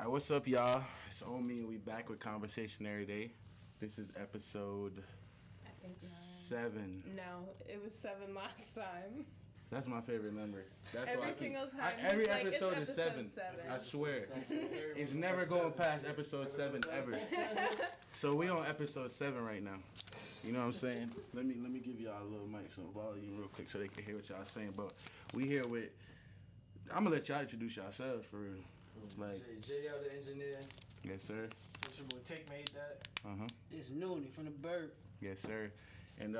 Alright, what's up, y'all? It's Ohmie. We back with Conversation Every Day. This is episode I think 7. No, it was 7 last time. That's my favorite number. That's Every single time. every like, episode it's is 7. 7. I swear. It's never going past episode 7 ever. So we on episode 7 right now. You know what I'm saying? Let me give y'all a little mic, some volume real quick so they can hear what y'all saying. But we here with, I'm gonna let y'all introduce yourselves for real. Like, JL the engineer. yes sir. It's your boy Take made that. It's Noony from the Bird. Yes sir. And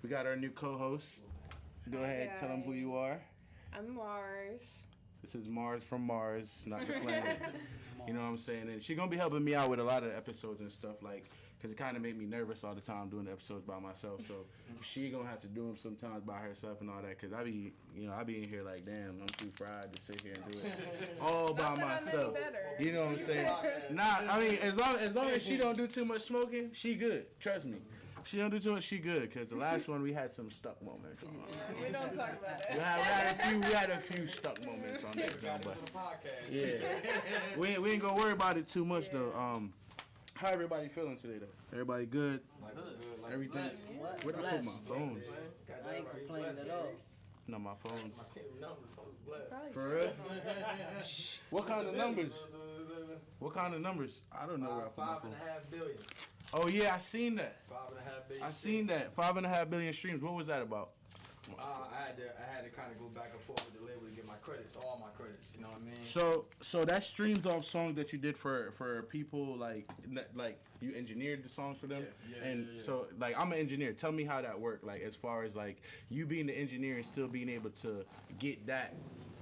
we got our new co-host. Go ahead, tell them who you are. I'm Mars. This is Mars from Mars, not the planet. You know what I'm saying? And she's going to be helping me out with a lot of episodes and stuff, like, because it kind of made me nervous all the time doing the episodes by myself. So she going to have to do them sometimes by herself and all that, because I be in here like, damn, I'm too fried to sit here and do it all by myself. You know what I'm saying? I mean, as long as she don't do too much smoking, she good. Trust me. She don't do too much, she good. Because the last one, we had some stuck moments. We don't talk about it. We had a few stuck moments on that. Yeah. We ain't gonna worry about it too much though. How everybody feeling today though? Everybody good? Everything? Where did I put my phone? I ain't complaining at all. No, my phone. My same numbers, so blessed. For real? What kind of numbers? What kind of numbers? I don't know where I put my phone. 5.5 billion. Oh yeah, I seen that. 5.5 billion. I seen that. 5.5 billion streams. What was that about? I had to kind of go back and forth with the label to get my credits, all my credits. You know what I mean? So that streams off songs that you did for people like you engineered the songs for them. Yeah. So like I'm an engineer. Tell me how that worked. Like as far as like you being the engineer and still being able to get that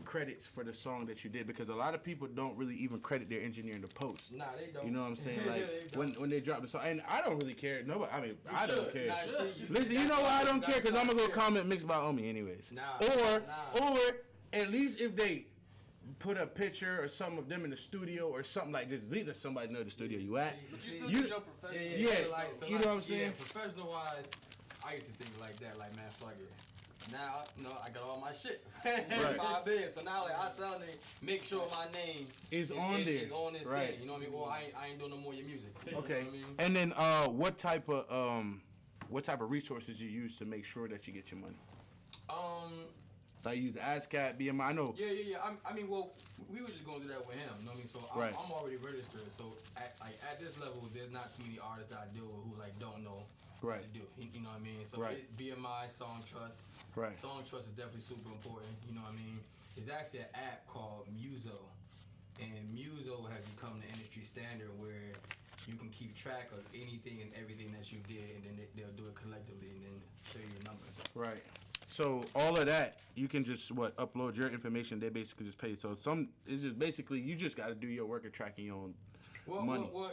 credits for the song that you did, because a lot of people don't really even credit their engineer in the post. Nah, they don't. You know what I'm saying? Like when they drop the song, and I don't really care. Nobody. I mean, I don't care. Listen, you know why I don't care? Because I'm gonna go comment mixed by Ohmie anyways. Or at least if they put a picture or something of them in the studio or something like this, let somebody know the studio you at. But you still do your professional. Yeah, you know what I'm saying? Professional wise, I used to think like that, like man, fuck it. Now, I got all my shit. Right. 5 billion. So now, like, I tell them, make sure my name is on there. Is on this right. thing. You know what I mean? Or I ain't doing no more of your music. Okay. You know what I mean? And then, what type of resources you use to make sure that you get your money? Like use ASCAP, BMI. I know. Yeah. I mean, well, we were just gonna do that with him. You know what I mean? So I'm already registered. So at this level, there's not too many artists that I deal with who like don't know. Right. To do. You know what I mean? So BMI, Song Trust. Right. Song Trust is definitely super important. You know what I mean? There's actually an app called Muso, and Muso has become the industry standard where you can keep track of anything and everything that you did, and then they'll do it collectively and then show you your numbers. Right. So all of that, you can just upload your information. They basically just pay. So it's just basically you just got to do your work of tracking your own money. Well,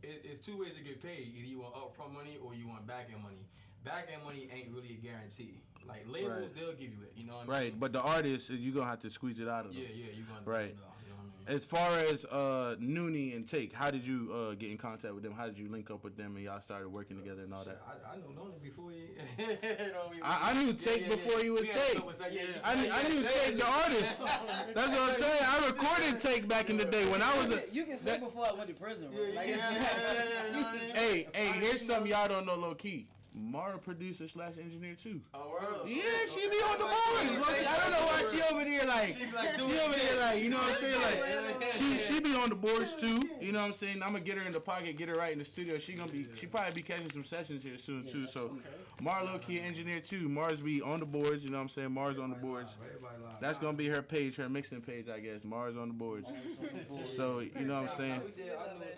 it's two ways to get paid. Either you want upfront money or you want back end money. Back end money ain't really a guarantee. Like labels, they'll give you it. You know what I mean? Right, but the artists, you're gonna have to squeeze it out of them. Yeah, you're gonna. Right. You know what I mean? As far as Noony and Take, how did you get in contact with them? How did you link up with them and y'all started working together and all that? I know Noony before he. I knew Take before he was Take. I knew Take the artist. That's what I'm saying. I recorded Take back in the day when I was You can say before I went to prison, bro. Hey, here's something y'all don't know low key. Mara producer / engineer too. Oh, really? Yeah, she be on the boards. I don't know why she over there like, you know what I'm saying? Like, she be on the boards too. You know what I'm saying? I'm gonna get her in the pocket, get her right in the studio. She probably be catching some sessions here soon too. So Mara low key engineer too. Mars be on the boards. You know what I'm saying? Mars on the boards. That's gonna be her page, her mixing page, I guess. Mars on the boards. So you know what I'm saying?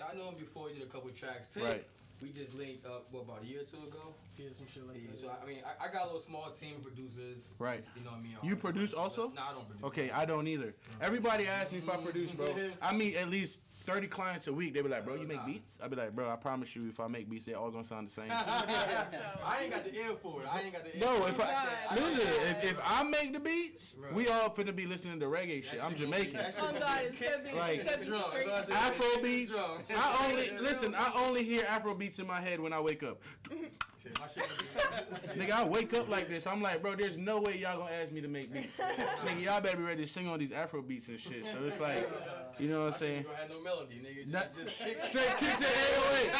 I knew him before. He did a couple tracks too. Right. We just linked up, about a year or two ago? Yeah, some shit like that. So, I mean, I got a little small team of producers. Right. You know what I mean? You produce also? No, I don't produce. Okay, I don't either. Everybody asks me if I produce, bro. I meet at least 30 clients a week. They be like, bro, you make beats? I be like, bro, I promise you, if I make beats, they all gonna sound the same. I ain't got the ear for it. If I make the beats, we all finna be listening to reggae shit. I'm Jamaican. Oh God, it's gonna be straight. Afro beats. I only hear Afro beats in my head when I wake up. shit. My shit Nigga, I wake up like this. I'm like, bro, there's no way y'all gonna ask me to make beats. Nigga, y'all better be ready to sing on these Afro beats and shit. So it's like, you know what I'm saying? You gonna have no melody, nigga. Just Straight kicks and 808.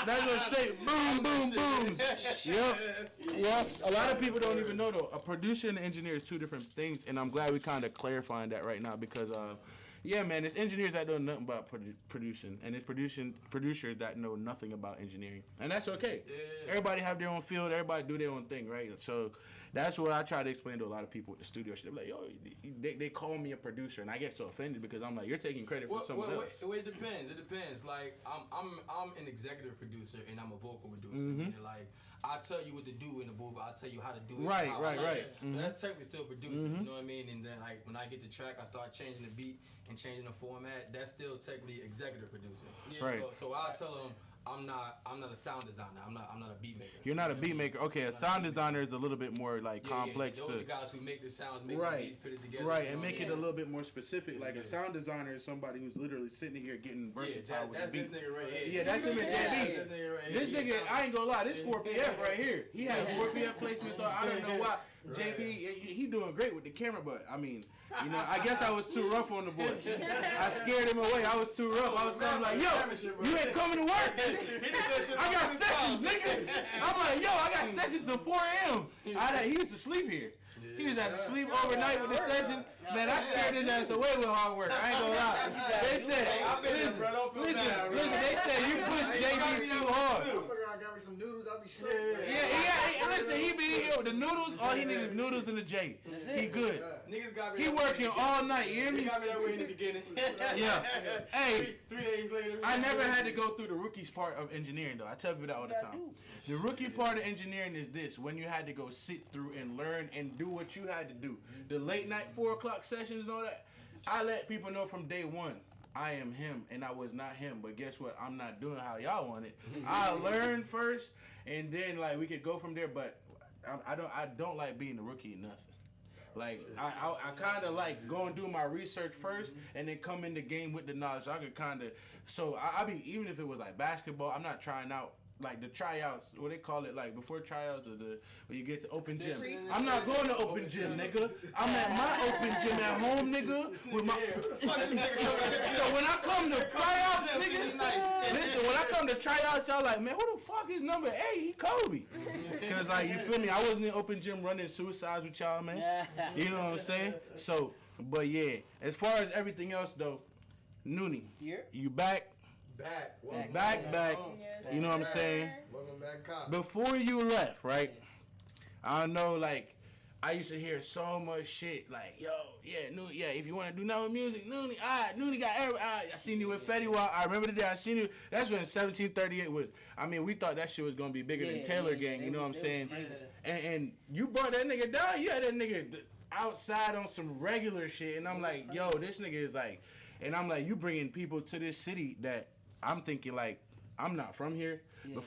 That's what straight boom, boom, booms. Yep. A lot of people don't even know though. A producer and an engineer is two different things, and I'm glad we kind of clarifying that right now because, yeah, man, it's engineers that know nothing about producing, and it's producers that know nothing about engineering, and that's okay. Yeah. Everybody have their own field. Everybody do their own thing, right? So that's what I try to explain to a lot of people at the studio. They're like, yo, they call me a producer, and I get so offended because I'm like, you're taking credit from someone else. It depends. It depends. Like I'm an executive producer and I'm a vocal producer. Meaning, like I tell you what to do in the booth. I'll tell you how to do it. Right. So that's technically still producing. You know what I mean? And then like when I get the track, I start changing the beat and changing the format. That's still technically executive producing. Yeah. Right. So I'll tell them. I'm not a sound designer. I'm not a beat maker. You're not a beat maker. Okay, a sound designer is a little bit more like complex. Those are the guys who make the sounds, make the beats, put it together. Right, and make it a little bit more specific. Like a sound designer is somebody who's literally sitting here getting versatile with the beat. This nigga right here. Yeah, that's him at JB. This nigga, I ain't gonna lie, this 4PF right here. He has 4PF placement, so I don't know why. JB, he doing great with the camera, but I mean, you know, I guess I was too rough on the boys. I scared him away. I was too rough. I was kind of like, yo, you ain't coming to work. I got sessions, nigga. I'm like, yo, I got sessions till 4 a.m. He used to sleep here. He was had to sleep overnight with the sessions. Man, I scared his ass away with hard work. I ain't gonna lie. They said, listen, they said you push JB too hard. I got me some noodles. I'll be straight. Yeah, listen, he be here with the noodles. All he need is noodles and a J. He good. Niggas got me. He working all night. You hear me? He got me that way in the beginning. Yeah. Hey, 3 days later. I never had to go through the rookies part of engineering though. I tell people that all the time. The rookie part of engineering is this: when you had to go sit through and learn and do what you had to do. The late night 4 o'clock sessions and all that. I let people know from day one. I am him, and I was not him. But guess what? I'm not doing how y'all want it. I learned first, and then like we could go from there. But I don't like being a rookie in nothing. Like I kind of like going through my research first, and then come in the game with the knowledge. So I could kind of I be even if it was like basketball, I'm not trying out. Like the tryouts, what they call it, like before tryouts or when you get to open gym. I'm not going to open gym, nigga. I'm at my open gym at home, nigga. With my so when I come to tryouts, nigga, listen, when I come to tryouts, y'all like, man, who the fuck is number 8? He Kobe. Cause like you feel me, I wasn't in open gym running suicides with y'all, man. You know what I'm saying? So, but yeah, as far as everything else though, Noony, you back. Back. Yes, You know what I'm saying? Welcome back, cop. Before you left, right? I know, like, I used to hear so much shit, like, yo, Noony, if you want to do nothing with music, Noony, Noony got every, I seen you with Fetty Wap. I remember the day I seen you. That's when 1738 was. I mean, we thought that shit was gonna be bigger than Taylor Gang. You know what I'm saying? And you brought that nigga down. You had that nigga outside on some regular shit, and I'm like, yo, this nigga is like, and I'm like, you bringing people to this city that I'm thinking like. I'm not from here. Yeah.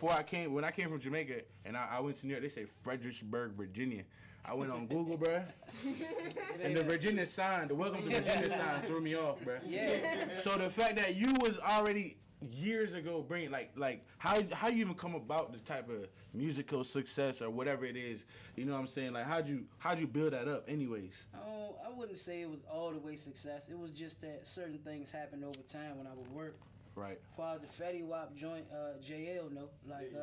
When I came from Jamaica and I went to New York, they say Fredericksburg, Virginia. I went on Google, bruh, and the Virginia sign, the Welcome to Virginia sign threw me off, bruh. Yeah. So the fact that you was already years ago bringing, like how you even come about the type of musical success or whatever it is, you know what I'm saying? Like how'd you build that up anyways? I wouldn't say it was all the way success. It was just that certain things happened over time when I would work. Right. As far as the Fetty Wap joint, JL, no. Like,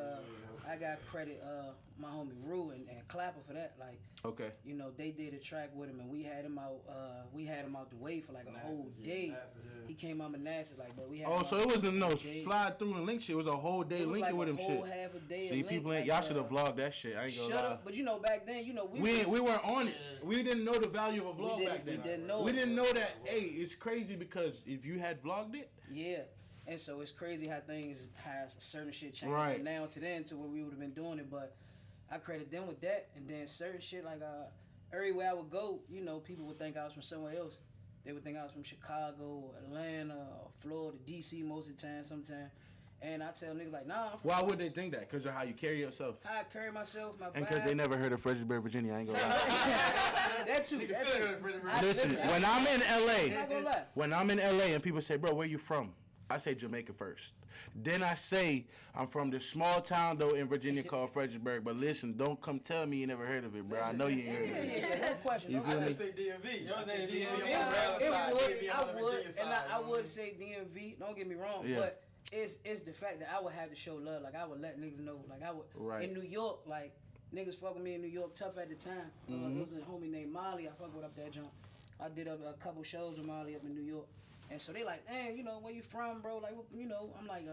I got credit my homie Rue and Clapper for that. Like, okay. You know, they did a track with him and we had him out the way for like a whole day. He came out Manassas like, but we had so it wasn't no slide through and link shit. It was a whole day linking like with him shit. Half a day. See, people ain't, y'all should have vlogged that shit. I ain't gonna lie. Shut up. But you know, back then, you know, we weren't on it. We didn't know the value of a vlog back then. We didn't know that, hey, it's crazy because if you had vlogged it. Yeah. And so it's crazy how things have certain shit changed from now to then to where we would have been doing it. But I credit them with that. And then certain shit like everywhere I would go, you know, people would think I was from somewhere else. They would think I was from Chicago, Atlanta, or Florida, DC most of the time, sometimes. And I tell niggas like, nah. Why would they think that? Because of how you carry yourself. How I carry myself, my vibe. And because they never heard of Fredericksburg, Virginia. I ain't gonna lie. That too. Listen, when I'm in LA and people say, bro, where you from? I say Jamaica first. Then I say I'm from this small town though in Virginia called Fredericksburg. But listen, don't come tell me you never heard of it, bro. I know you ain't heard of it. Yeah, no question. You No feel I me? just say DMV. You know what I'm saying? DMV Yeah, on the Maryland side, DMV I on the would, Virginia side. and I you know would what say DMV. Don't get me wrong, Yeah. but it's the fact that I would have to show love. Like I would let niggas know. Like I would Right. in New York. Like niggas fuck with me in New York tough at the time. There was a homie named Molly. I fuck with up that joint. I did a couple shows with Molly up in New York. And so they like, man, you know, where you from, bro? Like, you know, I'm like,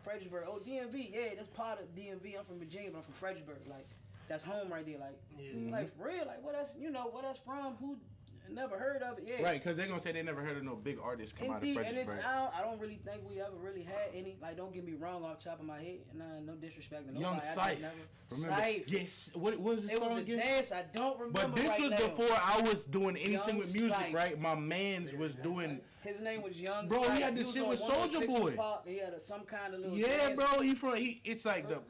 Fredericksburg. Oh, DMV, yeah, that's part of DMV. I'm from Virginia, but I'm from Fredericksburg. Like, that's home right there. Like, like for real, like, what that's, you know, where that's from? Who never heard of it? Yeah. Right, because they're going to say they never heard of no big artists come out of Indeed, and it's, Fredericksburg. I don't really think we ever really had any. Like, don't get me wrong, off the top of my head, no disrespect to nobody. Young I just Syfe. never- Remember? Syfe. Yes. What was his It was song a again? dance. I don't remember. But this right was now. before I was doing anything Young with music, Syfe. right? My mans was doing. His name was Young. Bro, he Syfe. had this was shit on with 106 Soulja Boy. Park. He had some kind of little. Yeah, dance. bro. It's like the.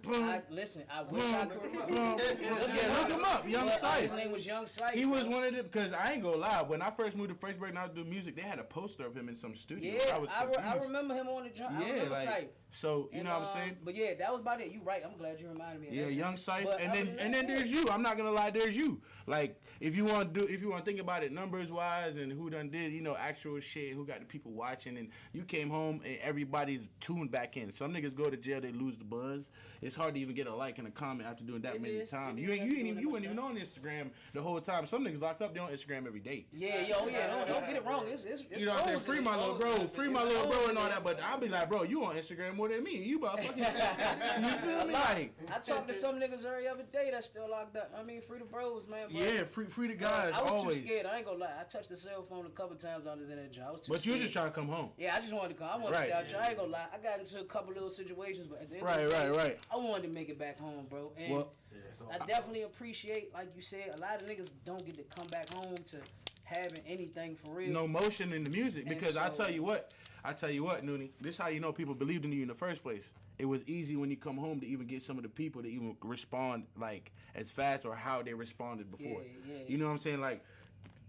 Listen, I wish I could. Yeah, look him up, Young His Syfe. name was Young Syfe. He was one of them because I ain't gonna lie. When I first moved to Fredericksburg and I was doing music, they had a poster of him in some studio. Yeah, I was I confused. remember him on the jump. I Yeah, remember like Syfe. so. You And, know what I'm saying? But yeah, that was about it. You right. I'm glad you reminded me. Of Yeah, that. Young Syfe, But and other then than that, there's you. I'm not gonna lie, there's you. Like if you want to think about it numbers wise and who done did, you know, actual shit, who got the people watching, and you came home and everybody's tuned back in. Some niggas go to jail, they lose the buzz. It's hard to even get a like and a comment after doing that It many is. times. It You is ain't after doing that even much on Instagram the whole time. Some niggas locked up, they on Instagram every day. Yeah, don't get it wrong. It's You know what I'm saying? frozen. Free my little bro, free my little bro and all that, but I'll be like, bro, you on Instagram more than me. You about fucking you feel me? Like I talked to some niggas every other day that's still locked up. I mean, free the bros, man. But, yeah, free the guys I was always. too scared. I ain't gonna lie. I touched the cell phone a couple times on this in that job. I was too But you scared. just trying to come home. Yeah, I just wanted to come. I wanted Right. to stay out. I ain't gonna lie. I got into a couple little situations, but at the end of the day, Right. I wanted to make it back home, bro. And Well, I definitely appreciate, like you said, a lot of niggas don't get to come back home to having anything for real. no motion in the music And because I so- tell you what, Noony, this is how you know people believed in you in the first place. It was easy when you come home to even get some of the people to even respond like as fast or how they responded before. Yeah. You know what I'm saying? Like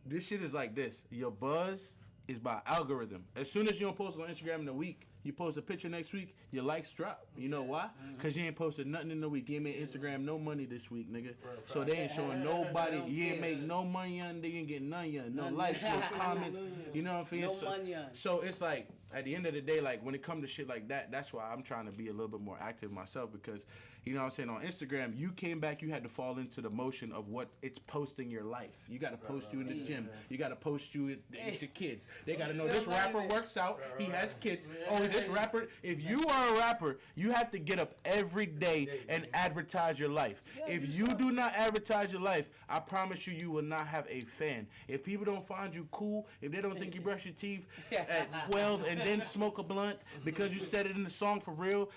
this shit is like this. Your buzz is by algorithm. As soon as you don't post on Instagram in a week, you post a picture next week, your likes drop. You know why? Because you ain't posted nothing in the week. You ain't made Instagram no money this week, nigga. So they ain't showing nobody. You ain't make no money on. They ain't getting none yet. No likes, no comments. You know what I'm saying? No So- money on. So it's like at the end of the day, like when it comes to shit like that, that's why I'm trying to be a little bit more active myself because, you know what I'm saying, on Instagram, you came back, you had to fall into the motion of what it's posting your life. You got to post you in the gym. You got to post you with your kids. They got to know this rapper works out. He has kids. Oh, this rapper. If you are a rapper, you have to get up every day and advertise your life. If you do not advertise your life, I promise you, you will not have a fan. If people don't find you cool, if they don't think you brush your teeth at 12 and then smoke a blunt because you said it in the song for real,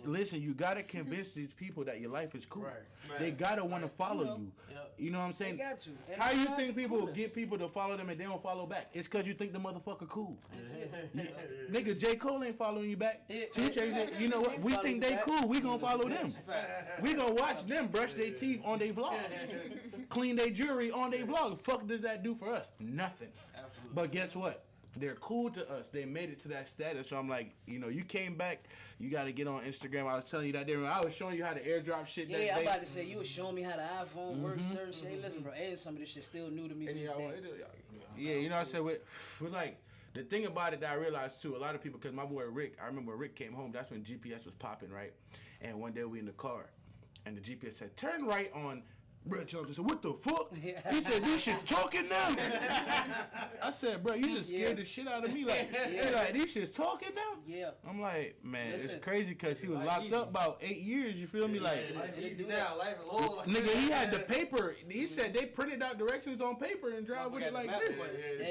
listen, you gotta convince these people that your life is cool. Right. They gotta want to follow you. You know what I'm saying? They got to. And How it's you not think the people coolest. get people to follow them and they don't follow back? It's because you think the motherfucker cool. Nigga, J. Cole ain't following you back. 2 Chainz, you know what? We think they cool. We gonna follow them. We gonna watch them brush their teeth on their vlog, clean their jewelry on their vlog. Fuck does that do for us? Nothing. Absolutely. But guess what? They're cool to us. They made it to that status. So I'm like, you know, you came back. You got to get on Instagram. I was telling you that there. I was showing you how to airdrop shit. Yeah, that I'm day. about to say, you was showing me how the iPhone works, certain shit. Hey, listen, bro, and some of this shit still new to me. to this day. Yeah, you know what I said? With like, the thing about it that I realized too, a lot of people, because my boy Rick, I remember when Rick came home, that's when GPS was popping, right? And one day we in the car, and the GPS said, turn right on. Bro jumped and said, what the fuck? He said, these shit's talking now. I said, bro, you just scared the shit out of me. Like, he like, these shit's talking now? Yeah. I'm like, man, Listen. it's crazy because he was locked up about 8 years, you feel me? Like, Life easy now. Life is low. nigga, he had the paper. He said they printed out directions on paper and drive with it like this.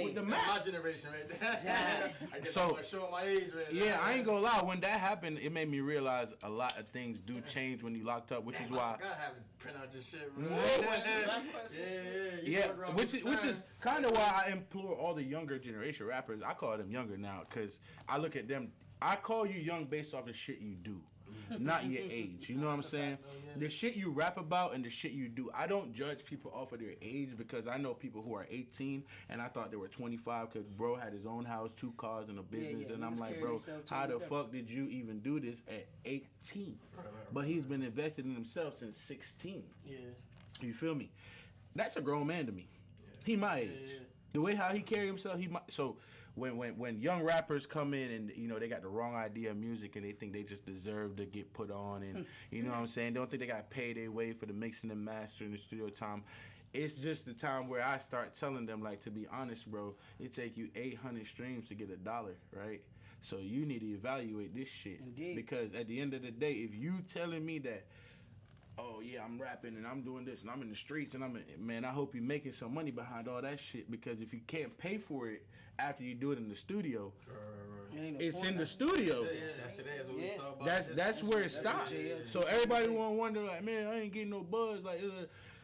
With the My map. generation right there. I guess So- I'm showing my age right now. Yeah, I ain't gonna lie. When that happened, it made me realize a lot of things do change when you locked up, which is why. I gotta have it print out your shit, bro. Yeah, which is kind of why I implore all the younger generation rappers. I call them younger now because I look at them. I call you young based off the shit you do. not your age. You know what I'm saying? The shit you rap about and the shit you do. I don't judge people off of their age because I know people who are 18 and I thought they were 25 because bro had his own house, 2 cars, and a business. And I'm like, bro, how the fuck did you even do this at 18? But he's been invested in himself since 16. Yeah. You feel me? That's a grown man to me. He my age. The way how he carry himself, so when young rappers come in and you know they got the wrong idea of music and they think they just deserve to get put on and you know what I'm saying, they don't think they got paid their way for the mixing and mastering the studio time. It's just the time where I start telling them, like, to be honest, bro, it take you 800 streams to get $1, right? So you need to evaluate this shit. Indeed. Because at the end of the day, if you telling me that, oh yeah, I'm rapping and I'm doing this and I'm in the streets and man, I hope you're making some money behind all that shit, because if you can't pay for it after you do it in the studio, it's in the studio. That's what we talk about. That's where it stops. So everybody won't wonder, like, man, I ain't getting no buzz. Like,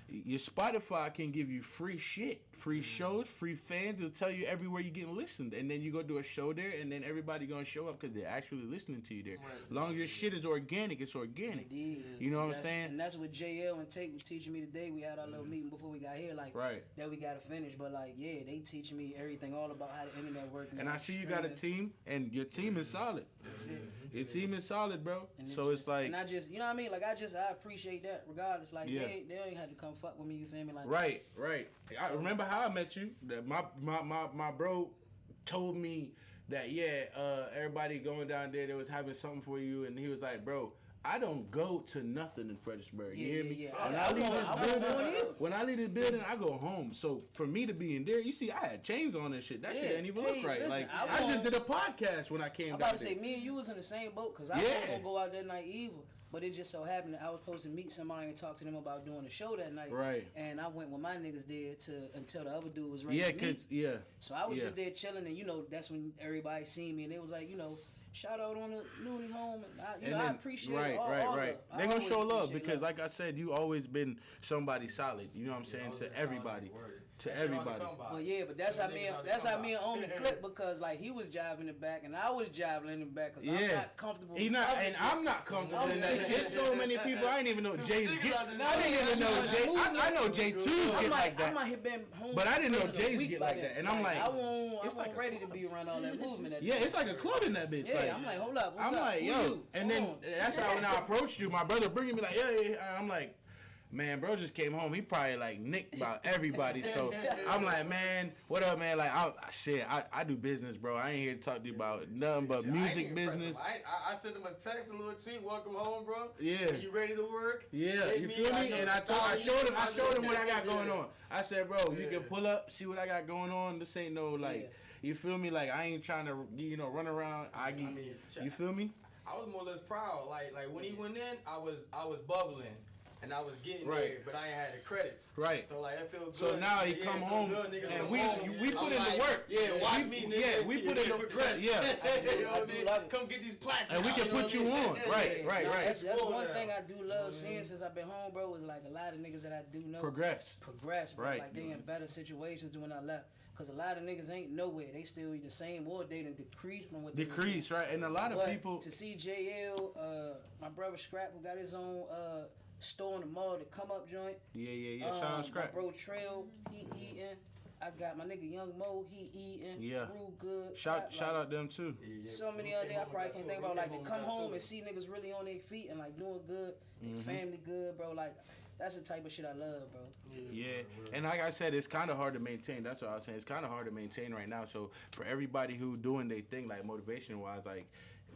your Spotify can give you free shit, free shows, free fans. It'll tell you everywhere you're getting listened, and then you go do a show there, and then everybody gonna show up because they're actually listening to you there. As long as your shit is organic, it's organic. Indeed. You know what I'm saying? And that's what JL and Tate was teaching me today. We had our little meeting before we got here, like that we gotta finish. But like, yeah, they teaching me everything all about how the internet works. And I see you got a team, and your team is solid. Your team is solid, bro. So it's like, and I just, you know what I mean? Like I appreciate that regardless. Like they ain't had to come fuck with me. You feel me? Like right. I remember how I met you. That my bro told me that everybody going down there, they was having something for you, and he was like, bro, I don't go to nothing in Fredericksburg. You hear me? Yeah. When I leave the building, I go home. So for me to be in there, you see, I had chains on and shit. That shit ain't even look right. Listen, like I just did a podcast when I came down there. I'm about to say, me and you was in the same boat because I wasn't gonna go out that night either. But it just so happened that I was supposed to meet somebody and talk to them about doing a show that night. Right. And I went with my niggas there until the other dude was ready to meet. So I was just there chilling, and you know that's when everybody seen me, and it was like, you know, shout out on the Noony home, and I appreciate it. Right. They gonna show love because, like I said, you always been somebody solid. You know what I'm saying, to everybody. To everybody. Well, yeah, but that's how me and Ohmie clicked, because like he was jiving in the back and I was jiving in the back because I'm not comfortable. I'm not comfortable in that. There's so many people I didn't even know Jay's get. I didn't even know Jay. I know Jay too's get like that. I might have been home, but I didn't know Jay's get like that. And I'm like, I wasn't ready to be around all that movement. Yeah, it's like a club in that bitch. Yeah, I'm like, hold up. I'm like, yo, and then that's how when I approached you, my brother bringing me like, yeah. I'm like, man, bro just came home. He probably like nicked about everybody. So I'm like, man, what up, man? Like, I do business, bro. I ain't here to talk to you about nothing but music business. I sent him a text, a little tweet, welcome home, bro. Yeah. Are you ready to work? Yeah, you feel me? And I showed him what I got going on. I said, bro, you can pull up, see what I got going on. This ain't no like, you feel me? Like I ain't trying to, run around. You feel me? I was more or less proud. Like when he went in, I was bubbling. And I was getting there, but I ain't had the credits. Right. So like that feels good. So now he come home, and we put in the work. Yeah, watch me, nigga. Yeah, we put in the work. Yeah. You know what I mean? Come get these plaques. And we can put you on. Right. That's one thing I do love seeing since I've been home, bro. Is like a lot of niggas that I do know progress, bro. Right. Like they in better situations than when I left. Cause a lot of niggas ain't nowhere. They still the same, or they done decreased from what. Decrease, right? And a lot of people to see JL, my brother Scrap, who got his own store in the mall, the Come Up joint. Yeah. Shout out Scrap. My bro Trail, he eating. I got my nigga Young Mo, he eating. Yeah. Real good. Shout out them too. So many other I probably can't think about. Like to come home and see niggas really on their feet and like doing good, family good, bro. Like that's the type of shit I love, bro. Yeah, and like I said, it's kind of hard to maintain. That's what I was saying. It's kind of hard to maintain right now. So for everybody who doing their thing, like motivation wise, like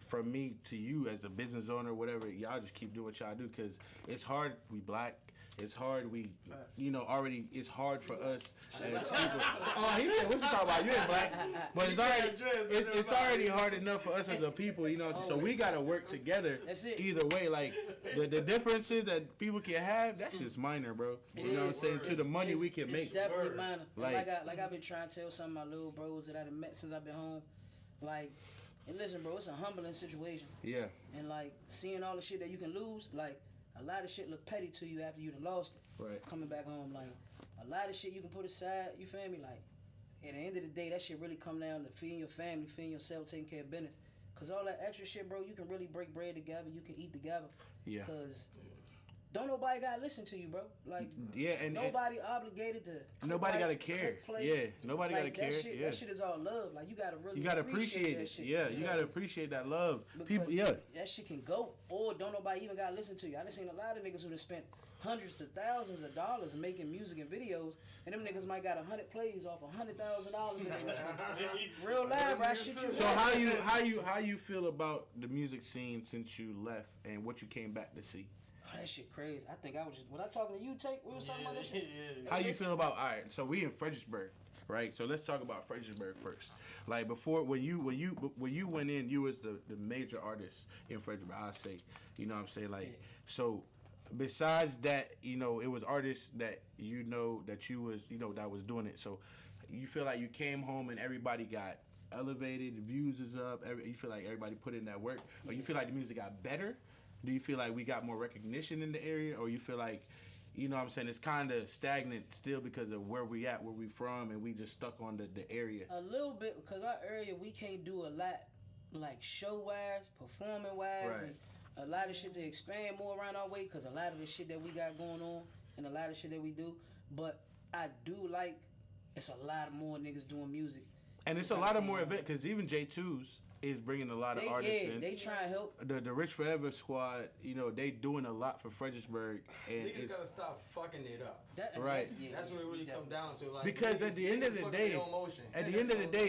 from me to you as a business owner, whatever, y'all just keep doing what y'all do, because it's hard. We black. It's hard. We, already. It's hard for us as people. Oh, he said, "What you talking about? You ain't black." But it's already hard enough for us as a people, So we gotta work together. Either way, like the differences that people can have, that's just minor, bro. You know what I'm saying? To the money we can make. It's definitely minor. Like I've been trying to tell some of my little bros that I've met since I've been home, like. And listen, bro, it's a humbling situation. Yeah. And like seeing all the shit that you can lose, like a lot of shit look petty to you after you done lost it. Right. Coming back home, like a lot of shit you can put aside. You feel me? Like at the end of the day, that shit really come down to feeding your family, feeding yourself, taking care of business. Cause all that extra shit, bro, you can really break bread together. You can eat together. Yeah. Cause don't nobody gotta listen to you, bro. Like, and nobody obligated to. Nobody gotta care. Yeah, nobody gotta care. That shit is all love. Like, you gotta really. You gotta appreciate it. Shit. Yeah, you gotta appreciate that love. People, that shit can go, or don't nobody even gotta listen to you. I done seen a lot of niggas who done spent hundreds to thousands of dollars making music and videos, and them niggas might got 100 plays off $100,000. Real live, right? Shit you. So how you feel about the music scene since you left and what you came back to see? Oh, that shit crazy. I think I was just, when I talking to you, we was talking about that shit. How you feel about, all right, so we in Fredericksburg, right? So let's talk about Fredericksburg first. Like, before, when you went in, you was the major artist in Fredericksburg, I say. You know what I'm saying? Like, so besides that, you know, it was artists that that you was, that was doing it. So you feel like you came home and everybody got elevated, the views is up, you feel like everybody put in that work, or you feel like the music got better? Do you feel like we got more recognition in the area, or you feel like, you know what I'm saying, it's kind of stagnant still because of where we at, where we from, and we just stuck on the area? A little bit, because our area, we can't do a lot, like, show-wise, performing-wise, right. And a lot of shit to expand more around our way, because a lot of the shit that we got going on and a lot of shit that we do. But I do like, it's a lot more niggas doing music. And it's a lot of more events, because even J2's is bringing a lot of artists in. They try and help. The Rich Forever squad, they doing a lot for Fredericksburg, and niggas gotta stop fucking it up. Right. That's what it really comes down to. Like, because at the end of the day,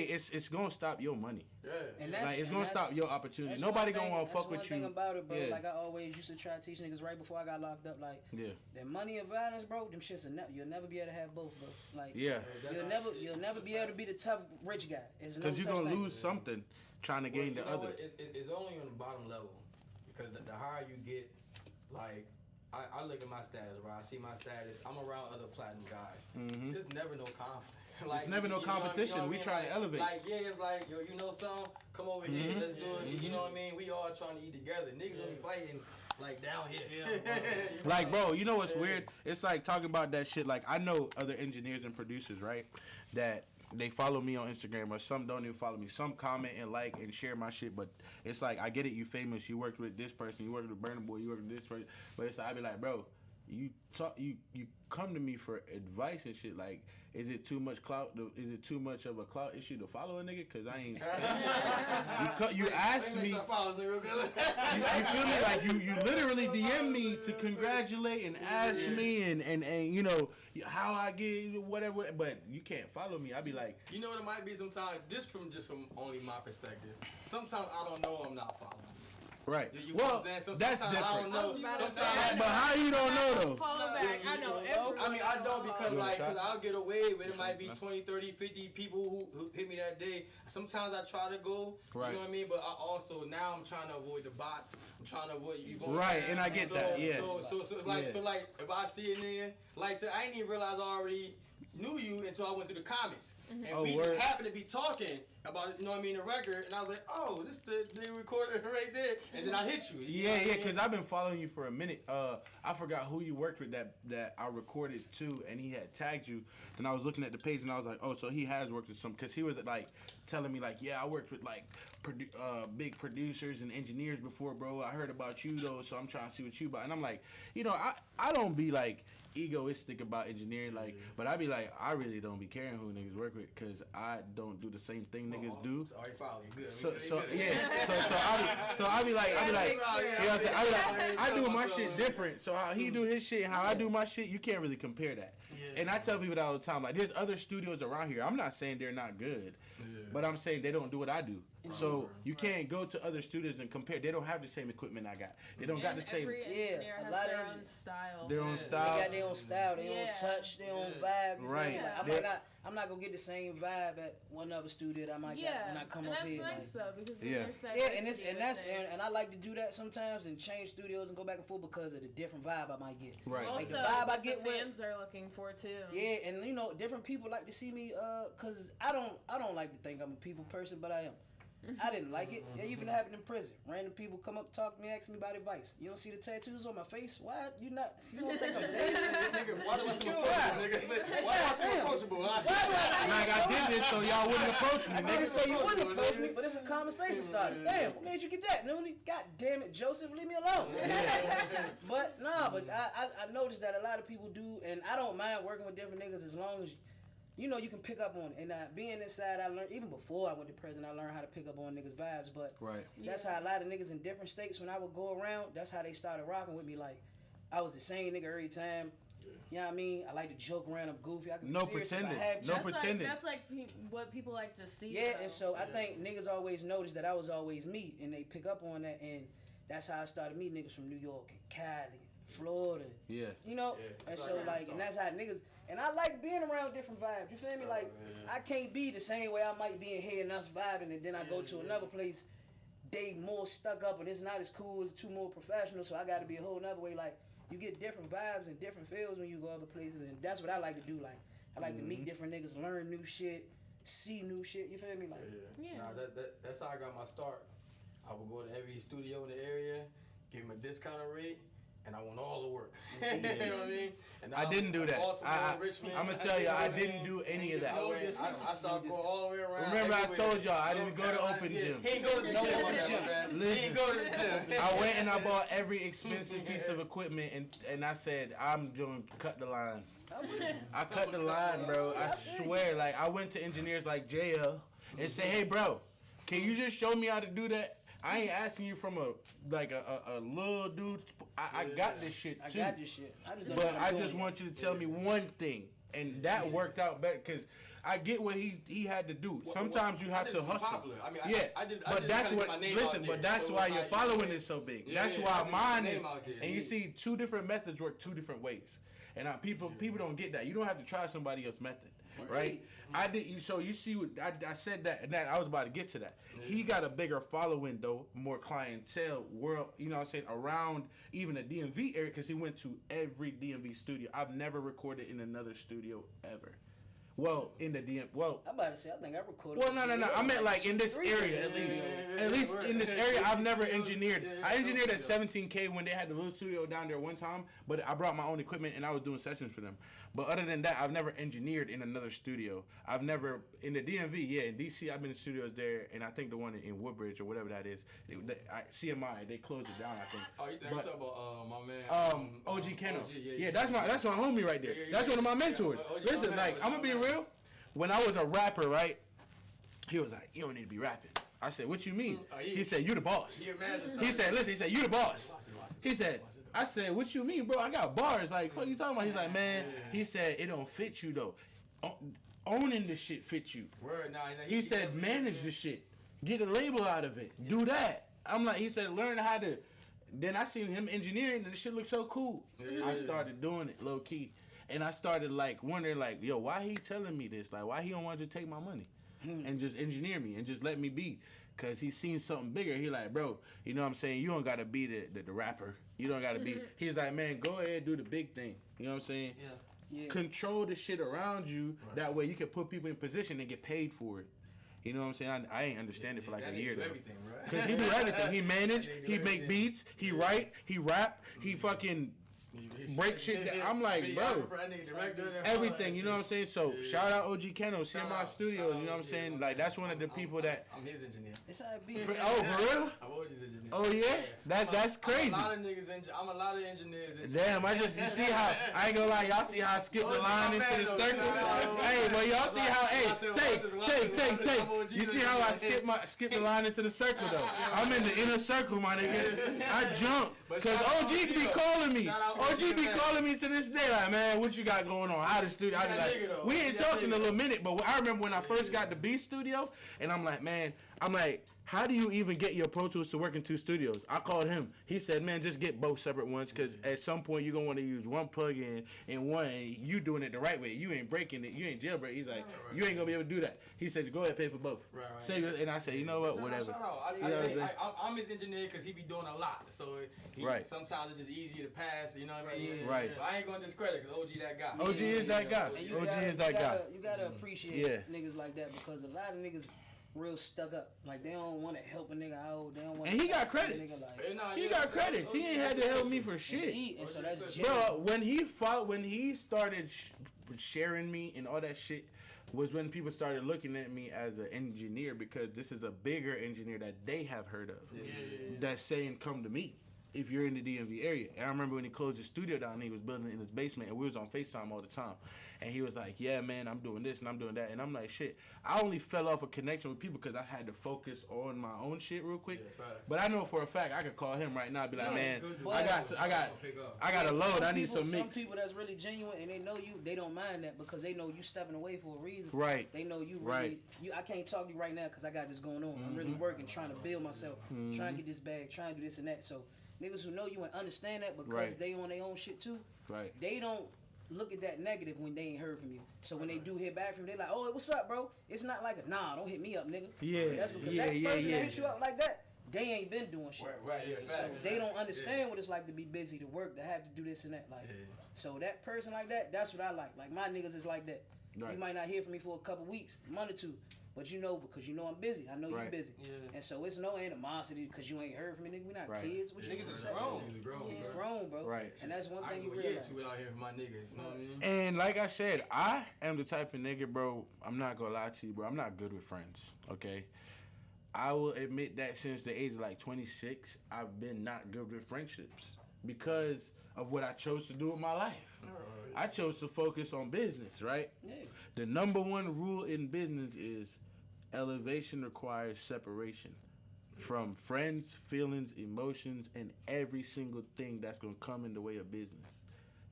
it's gonna stop your money. Yeah. And it's gonna stop your opportunity. Nobody gonna want to fuck with you. That's one thing about it, bro. Yeah. Like, I always used to try to teach niggas right before I got locked up. Like, that money and violence, bro. Them shits you'll never be able to have both, bro. Like, you'll never be able to be the tough rich guy. Because you're gonna lose something trying to gain the other. It's only on the bottom level, because the higher you get, like, I look at my status, right? I see my status. I'm around other platinum guys. Mm-hmm. There's never no conflict. Like, there's never no competition. We try to elevate. Like, it's like, yo, you know something? Come over here, let's do it. Mm-hmm. You know what I mean? We all trying to eat together. Niggas only fighting, like, down here. Like, bro, you know what's weird? It's like talking about that shit. Like, I know other engineers and producers, right? That they follow me on Instagram, or some don't even follow me. Some comment and like and share my shit, but it's like, I get it, you famous, you worked with this person, you worked with Burna Boy, you worked with this person, but it's like, I be like, bro, you come to me for advice and shit. Like, is it too much clout? Is it too much of a clout issue to follow a nigga? Cause I ain't. You asked me. You feel me? Like, you literally DM me to congratulate and ask me and you know how I get whatever, but you can't follow me. I be like, you know what it might be sometimes. Just from only my perspective. Sometimes I don't know I'm not following. Right. Well, that's different. I don't know. But how you don't know though? Follow back. I know everyone. I mean, I don't, because I'll get away with it. Might be 20, 30, 50 people who hit me that day. Sometimes I try to go, right. You know what I mean? But I also, now I'm trying to avoid the bots. I'm trying to avoid you going right, and I get that, yeah. So it's like, so like, if I see a nigga, like, I didn't even realize I already knew you until I went through the comments. Mm-hmm. And we happened to be talking about it, you know what I mean, the record, and I was like, oh, this the recorded right there, and then I hit you. Yeah, because I've been following you for a minute. I forgot who you worked with that I recorded to, and he had tagged you, and I was looking at the page, and I was like, oh, so he has worked with some, because he was like telling me like, yeah, I worked with like big producers and engineers before, bro. I heard about you though, so I'm trying to see what you about, and I'm like, you know, I don't be like egoistic about engineering, like, but I be like, I really don't be caring who niggas work with, because I don't do the same thing niggas do. Sorry, probably good. So I be like, you know what I'm saying? I do my shit different. So how he do his shit and how I do my shit, you can't really compare that. Yeah. And I tell people that all the time, like, there's other studios around here. I'm not saying they're not good, but I'm saying they don't do what I do. So you can't go to other studios and compare. They don't have the same equipment I got. They don't got the same. A lot of their own style. Their own style. They got their own style, their own touch, their own vibe. Right. Like, I'm not gonna get the same vibe at one other studio that I might get when I come up here. That's nice though, because and I like to do that sometimes and change studios and go back and forth because of the different vibe I might get. Right. Also, like the vibe I get the fans are looking for too. Yeah, and you know, different people like to see me cause I don't like to think I'm a people person, but I am. I didn't like it. It even happened in prison. Random people come up, talk to me, ask me about advice. You don't see the tattoos on my face? Why you not? You don't think I'm dangerous? Nigga, why do I seem approachable, nigga? Why do I seem approachable? Why do I? Like I did this so y'all wouldn't approach me, I nigga. didn't say you wouldn't approach me, but it's a conversation starter. Damn, what made you get that, Noony? God damn it, Joseph, leave me alone. But I noticed that a lot of people do, and I don't mind working with different niggas as long as you know you can pick up on it. And being inside, I learned even before I went to prison, I learned how to pick up on niggas' vibes. But that's how a lot of niggas in different states, when I would go around, that's how they started rocking with me. Like I was the same nigga every time. You know what I mean? I like to joke around. I'm goofy. I can No be serious pretending. if I have to. No pretending. That's like what people like to see. Yeah, though. and so I think niggas always noticed that I was always me, and they pick up on that, and that's how I started meeting niggas from New York and Cali, Florida. Yeah. You know? And so like, and that's how niggas, and I like being around different vibes. You feel me? Like, I can't be the same way I might be in here and us vibing, and then I go to another place, they more stuck up, and it's not as cool, it's too more professional, so I gotta be a whole nother way. Like, you get different vibes and different feels when you go other places, and that's what I like to do. Like, I like to meet different niggas, learn new shit, see new shit. You feel me? Like, Nah, that's how I got my start. I would go to every studio in the area, give him a discounted rate, and I want all the work. You know what I mean? And I didn't do that. I'm gonna tell you, I didn't do any of that. I started going all the way around. Remember, I told y'all I didn't go to open gym. He ain't go to the gym, man. He ain't go to the gym. I went and I bought every expensive piece of equipment, and I said I'm doing cut the line. I cut the line, bro. I swear. Like I went to engineers like JL and said, "Hey, bro, can you just show me how to do that? I ain't asking you from a little dude. I got this shit too. I got this shit. I just want you to tell me one thing, and that worked out better because I get what he had to do. Sometimes you have to hustle. I mean, but that's what. Listen, but that's why your following is so big. That's why mine is. And you see, two different methods work two different ways. And people don't get that. You don't have to try somebody else's method, right? I did. So you see, what I said that, and that I was about to get to that. He got a bigger following though, more clientele, world. You know what I'm saying, around even the DMV area, because he went to every DMV studio. I've never recorded in another studio ever. Well, in the DM, I'm about to say, I think I recorded. Well, no. I meant like in this area, at least. At least in this area, I've never engineered. I engineered at 17K when they had the little studio down there one time, but I brought my own equipment and I was doing sessions for them. But other than that, I've never engineered in another studio. I've never, in the DMV, in DC, I've been in studios there, and I think the one in Woodbridge or whatever that is, CMI, they closed it down, I think. Oh, you talking about my man? OG Kennel. Yeah, that's my homie right there. That's one of my mentors. Listen, like, I'm gonna be real. When I was a rapper, right, he was like, you don't need to be rapping. I said, what you mean? He said, you the boss. He said, listen, he said, you the boss. He said, I said, what you mean, bro? I got bars. Like, what you talking about? He's like, man, he said, it don't fit you, though. Owning the shit fits you. He said, manage the shit. Get a label out of it. Do that. I'm like, he said, learn how to. Then I seen him engineering, and the shit looked so cool. I started doing it, low key. And I started, like, wondering, like, yo, why he telling me this? Like, why he don't want to take my money and just engineer me and just let me be? Because he seen something bigger. He like, bro, you know what I'm saying? You don't got to be the rapper. You don't got to be. He's like, man, go ahead, do the big thing. You know what I'm saying? Yeah. Control the shit around you. Right. That way you can put people in position and get paid for it. You know what I'm saying? I ain't understand it for like a year, though. Because he do everything. He manage, he make beats, he write, he rap, he fucking break shit down. I'm like, bro, everything, you know what I'm saying? So, shout out OG Keno, CMI Studios, you know what I'm saying? Like, that's one of the people that... I'm his engineer. It's how it be. Oh, for real? I'm OG's engineer. Oh, yeah? That's crazy. I'm a lot of engineers. Damn, you see how, I ain't gonna lie, y'all see how I skipped the line into the circle? Hey, but y'all see how, take. You see how I skipped the line into the circle, though? I'm in the inner circle, my nigga. I jumped. Because OG be calling me. OG be calling me to this day, like, man, what you got going on? How the studio? I be like, we ain't talking a little minute, but I remember when I first got the B studio, and I'm like, man, how do you even get your Pro Tools to work in two studios? I called him. He said, man, just get both separate ones, because at some point you're going to want to use one plug-in and one, and you doing it the right way. You ain't breaking it. You ain't jailbreak. He's like, you ain't going to be able to do that. He said, go ahead, pay for both. Right. And I said, you know what, whatever. I'm his engineer because he be doing a lot. So sometimes it's just easier to pass, you know what I mean? Right. But I ain't going to discredit because OG that guy. OG is that guy. OG is that guy. You got to appreciate niggas like that, because a lot of niggas real stuck up. Like they don't want to help a nigga out. They don't want. And he got credits. Nigga, like, He got credits. He ain't had to help me for shit. and so that's Bro, when he started sharing me and all that shit, was when people started looking at me as an engineer, because this is a bigger engineer that they have heard of. That's saying, come to me if you're in the DMV area. And I remember when he closed his studio down, he was building it in his basement, and we was on FaceTime all the time. And he was like, yeah, man, I'm doing this and I'm doing that. And I'm like, shit, I only fell off a connection with people because I had to focus on my own shit real quick. But I know for a fact I could call him right now and be like, man, I got a load. I need some mix. Some people that's really genuine and they know you, they don't mind that because they know you stepping away for a reason. Right. They know you really, I can't talk to you right now because I got this going on. I'm really working, trying to build myself, trying to get this bag, trying to do this and that. So niggas who know you and understand that because they on their own shit too, they don't look at that negative when they ain't heard from you. So when they do hear back from you, they like, oh, what's up, bro? It's not like a, nah, don't hit me up, nigga. That's because that person that hit you up like that, they ain't been doing shit. So they don't understand what it's like to be busy, to work, to have to do this and that. Like, so that person like that, that's what I like. Like my niggas is like that. You might not hear from me for a couple weeks, a month or two. But you know, because you know I'm busy. I know you busy. And so it's no animosity because you ain't heard from me, nigga. We not kids. What Niggas is grown. Grown, bro. And that's one thing you realize. I without hearing from my niggas. You know what I mean? And like I said, I am the type of nigga, bro, I'm not gonna lie to you, bro. I'm not good with friends, okay? I will admit that since the age of like 26, I've been not good with friendships because of what I chose to do with my life. I chose to focus on business, right? The number one rule in business is elevation requires separation from friends, feelings, emotions, and every single thing that's going to come in the way of business.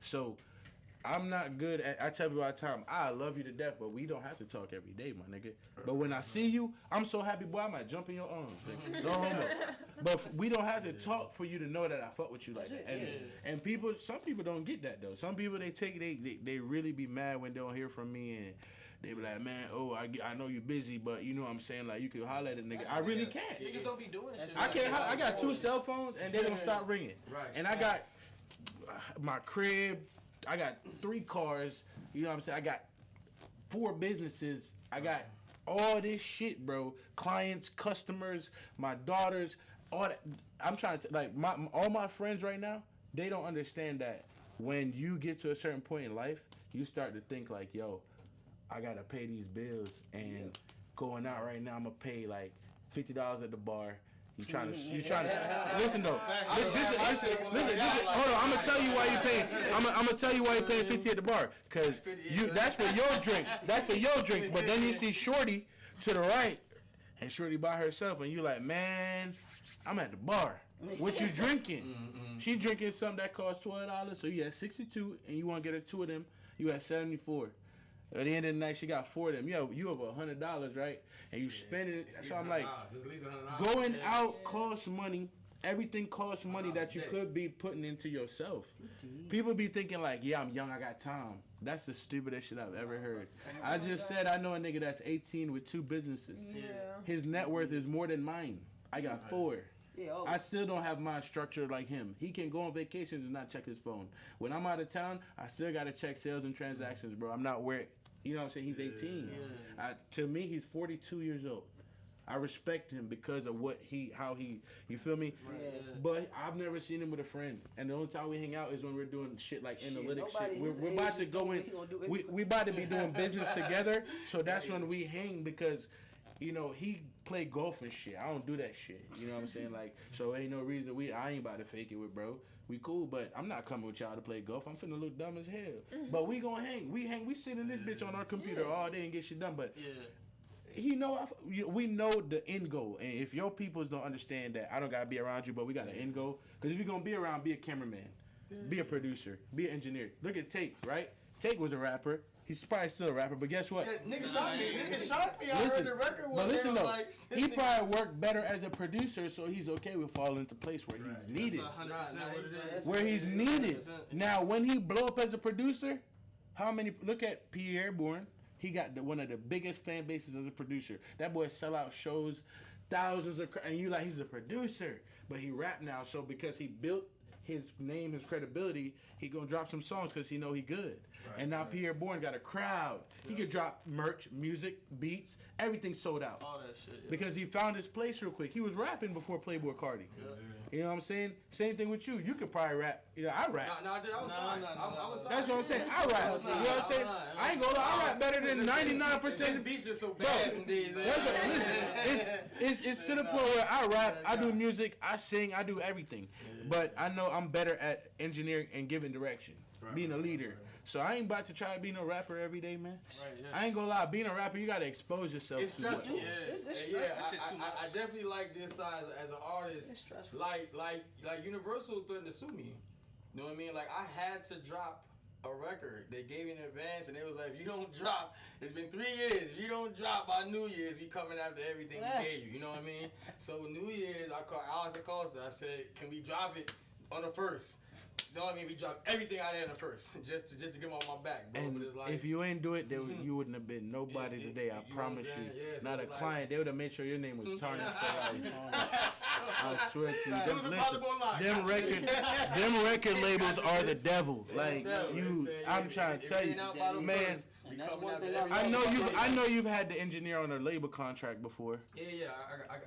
So I'm not good at, I tell people all the time, I love you to death, but we don't have to talk every day, my nigga. But when I see you, I'm so happy, boy, I might jump in your arms, nigga. No homo. But we don't have to talk for you to know that I fuck with you like that. And people, some people don't get that though. Some people, they really be mad when they don't hear from me, and they be like, man, I know you busy, but you know what I'm saying, like you can holler at a nigga. I really can't. Niggas don't be doing shit. I can't. I got 2 cell phones and they don't stop ringing. And I got my crib. I got 3 cars. You know what I'm saying? I got 4 businesses. I got all this shit, bro. Clients, customers, my daughters, all that. I'm trying to like all my friends right now. They don't understand that when you get to a certain point in life, you start to think like, yo, I gotta pay these bills, and going out right now, I'm gonna pay like $50 at the bar. You trying to listen though. Listen. Hold on, I'm gonna tell you why you paying. I'm gonna tell you why you paying 50 at the bar, cause that's for your drinks. That's for your drinks. But then you see Shorty to the right, and Shorty by herself, and you like, man, I'm at the bar. What you drinking? She drinking something that costs $12, so you at 62, and you want to get her 2 of them. You at 74. At the end of the night, she got 4 of them. Yo, you over $100, right? And you spending it. So I'm like, going out costs money. Everything costs money that you could be putting into yourself. People be thinking like, yeah, I'm young, I got time. That's the stupidest shit I've ever heard. I just said I know a nigga that's 18 with 2 businesses. His net worth is more than mine. I got 4. I still don't have mine structured like him. He can go on vacations and not check his phone. When I'm out of town, I still got to check sales and transactions, bro. I'm not where, you know what I'm saying? He's 18. To me, he's 42 years old. I respect him because of how he, you feel me? But I've never seen him with a friend. And the only time we hang out is when we're doing shit like analytics shit. We're about to go in, we about to be doing business together. So that's when we hang because, you know, he play golf and shit. I don't do that shit. You know what I'm saying? Like, so ain't no reason I ain't about to fake it with bro. We cool, but I'm not coming with y'all to play golf. I'm finna look dumb as hell. But we gonna hang. We sit in this bitch on our computer all day and get shit done. But we know the end goal. And if your peoples don't understand that, I don't gotta be around you, but we got an end goal. Because if you're gonna be around, be a cameraman, be a producer, be an engineer. Look at Tate, right? Tate was a rapper. He's probably still a rapper, but guess what? Nigga shot me. I heard the record was listen though, like... he probably worked better as a producer, so he's okay with falling into place where he's needed. That's 100% what it is. Where he's needed. Now, when he blow up as a producer, look at Pierre Bourne. He got one of the biggest fan bases as a producer. That boy sell out shows, thousands of, and you like, he's a producer, but he rap now, so because he built his name, his credibility, he gonna drop some songs because he know he good. And now Pierre Bourne got a crowd. He could drop merch, music, beats, everything sold out. All that shit. Yeah. Because he found his place real quick. He was rapping before Playboy Cardi. You know what I'm saying? Same thing with you. You could probably rap. You know, I rap. No, I did. I was fine. I was That's what I'm saying. I rap. You know what I'm saying? I ain't gonna lie. I rap better than 99%. The beats just so bad some days. It's to the point where I rap, I do music, I sing, I do everything. But I know I'm better at engineering and giving direction, being a leader. So I ain't about to try to be no rapper every day, man. I ain't gonna lie, being a rapper, you gotta expose yourself. It's stressful. It's I definitely like this side as an artist. It's stressful. Like Universal threatened to sue me. You know what I mean? Like I had to drop a record. They gave me an advance, and it was like, if you don't drop, it's been 3 years. If you don't drop by New Year's, we coming after everything we gave you. You know what I mean? So New Year's, I called Alex Acosta. I said, can we drop it on the 1st? You know what I mean? We dropped everything out there on the 1st, just to get them off my back, bro. And but it's like, if you ain't do it, then you wouldn't have been nobody today. I promise you. Yeah, so Not a it's like, client. They would have made sure your name was tarnished. I swear to you. It was a valuable line. Them record labels are the devil. Like you, I'm trying to tell you, man. And that's one thing I know you've had the engineer on a label contract before. Yeah.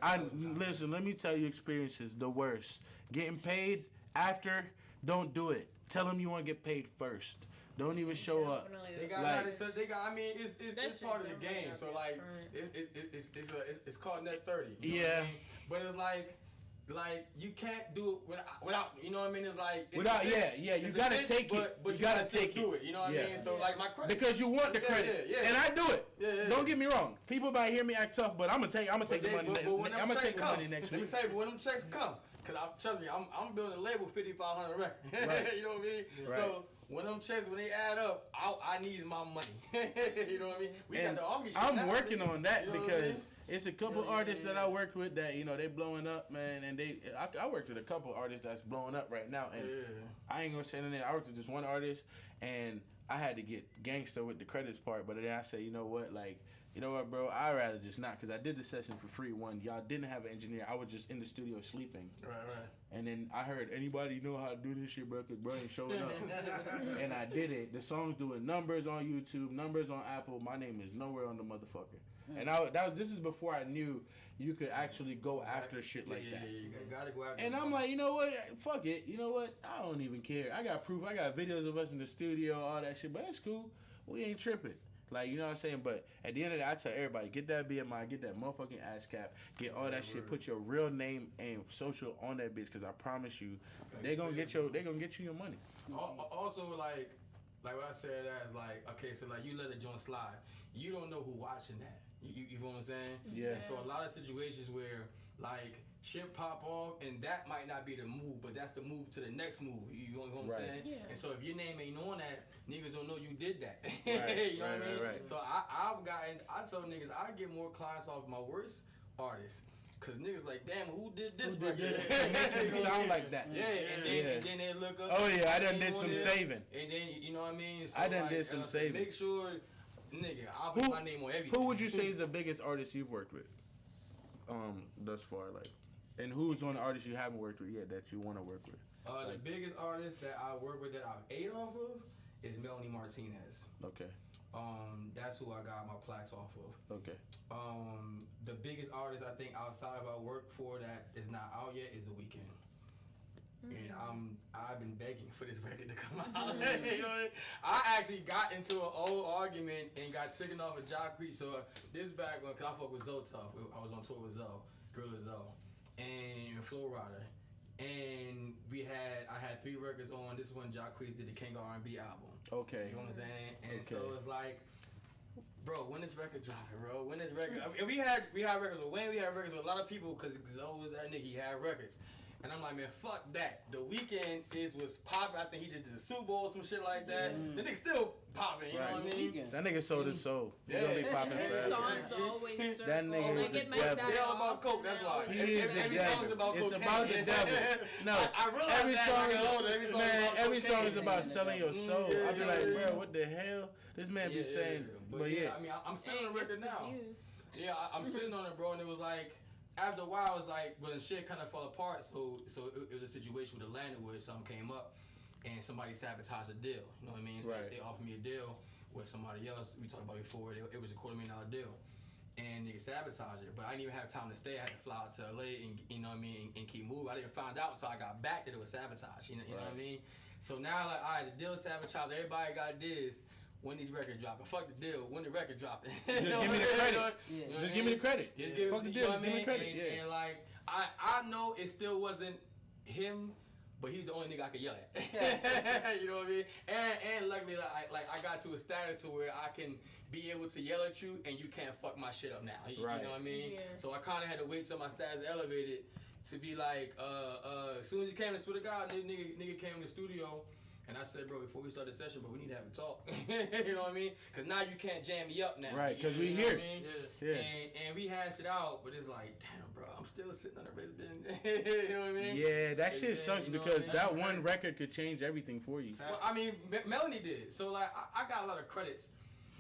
I listen. Let me tell you, experiences the worst. Getting paid after, don't do it. Tell them you want to get paid first. Don't even show up. They got, like, I mean, it's part of the game. So like, it's called Net 30. You know what I mean? But it's like you can't do it without. You know what I mean? It's like it's without. Bitch, you gotta take it. But you gotta take do it. You know what I mean? So like my credit. Because you want the credit, and I do it. Don't get me wrong. People might hear me act tough, but I'm gonna take the money. I'm gonna take the money next week. Let me tell you, when them checks come. Cause trust me, I'm building a label 5,500 records. Right. You know what I mean? Right. So when them checks, when they add up, I need my money. You know what I mean? We and got the Ohmie shit I'm now, working on that you know because I mean? it's a couple artists that I worked with that they blowing up, man. And I worked with a couple artists that's blowing up right now, and I ain't gonna say anything. I worked with this one artist, and I had to get gangster with the credits part, but then I said, you know what, bro, I'd rather just not, because I did the session for free. One, y'all didn't have an engineer. I was just in the studio sleeping. Right. And then I heard, anybody know how to do this shit, bro? Because bro ain't showing up. And I did it. The song's doing numbers on YouTube, numbers on Apple. My name is nowhere on the motherfucker. And this is before I knew you could actually go after shit like that. Yeah, you gotta go after. And I'm like, you know what? Fuck it. You know what? I don't even care. I got proof. I got videos of us in the studio, all that shit. But that's cool. We ain't tripping. Like, you know what I'm saying? But at the end of the day, I tell everybody, get that BMI, get that motherfucking ass cap, get all that shit, put your real name and social on that bitch, because I promise you, they gonna get you your money. Also, like what I said, as like, okay, so like you let a joint slide, you don't know who watching that. You know what I'm saying? Yeah. And so a lot of situations where like shit pop off, and that might not be the move, but that's the move to the next move. You know what I'm saying? Yeah. And so if your name ain't on that, niggas don't know you did that. Right. You know what I mean? Right. So I tell niggas I get more clients off my worst artists. Cause niggas like, damn, who did this record? It sound like that. Yeah, and then they look up. Oh yeah, I done did some saving. And then you know what I mean? So I done did some saving. Make sure, nigga, I'll put my name on everything. Who would you say is the biggest artist you've worked with? Thus far, like, and who's one artist you haven't worked with yet that you want to work with? The biggest artist that I work with that I've ate off of is Noony Martinez. Okay. That's who I got my plaques off of. Okay. The biggest artist I think outside of our work for that is not out yet is The Weeknd. And I've been begging for this record to come out. You know, I actually got into an old argument and got taken off of Jacquees. So this back when, cause I fuck with Zoe tough. I was on tour with Zoe, Gorilla Zoe, and Flow Rider. And I had 3 records on. This is when Jacquees did the King of R&B album. Okay. You know what I'm saying? And so it's like, bro, when this record dropping, bro? When this record? I mean, we had records with Wayne. We had records with a lot of people because Zoe was that nigga. He had records. And I'm like, man, fuck that. The Weeknd was popping. I think he just did a Super Bowl or some shit like that. The nigga still popping, you know what I mean? That nigga sold his soul. He gonna be popping forever. That nigga is the devil. They all about coke, that's why. Every song's about it's cocaine. about the devil. No, I realize every song is about selling your soul. I be like, bro, what the hell? This man be saying, but yeah. I mean, I'm sitting on the record now. Yeah, I'm sitting on it, bro, and it was like, after a while, it's like when shit kind of fell apart. So it was a situation with Atlanta where something came up, and somebody sabotaged a deal. You know what I mean? So they offered me a deal with somebody else. We talked about it before. It was a $250,000 deal, and niggas sabotaged it. But I didn't even have time to stay. I had to fly out to LA and you know what I mean and keep moving. I didn't find out until I got back that it was sabotage. You know what I mean? So now like, all right, the deal sabotaged. Everybody got this. When these records dropping, fuck the deal. When the record dropping, just give me the credit. Just give me the credit. Fuck the deal. Just give me the credit. And like I know it still wasn't him, but he's the only nigga I could yell at. You know what I mean? And luckily, I got to a status to where I can be able to yell at you and you can't fuck my shit up now. You know what I mean? Yeah. So I kind of had to wait till my status elevated to be like, as soon as he came, I swear to God, nigga came in the studio. And I said, bro, before we start the session, bro, we need to have a talk. You know what I mean? Because now you can't jam me up now. Right, because we know here. What I mean? And we hashed it out, but it's like, damn, bro, I'm still sitting on the wristband. You know what I mean? Yeah, that shit sucks you know because what I mean? that one record could change everything for you. Well, I mean, Melanie did. So, like, I got a lot of credits,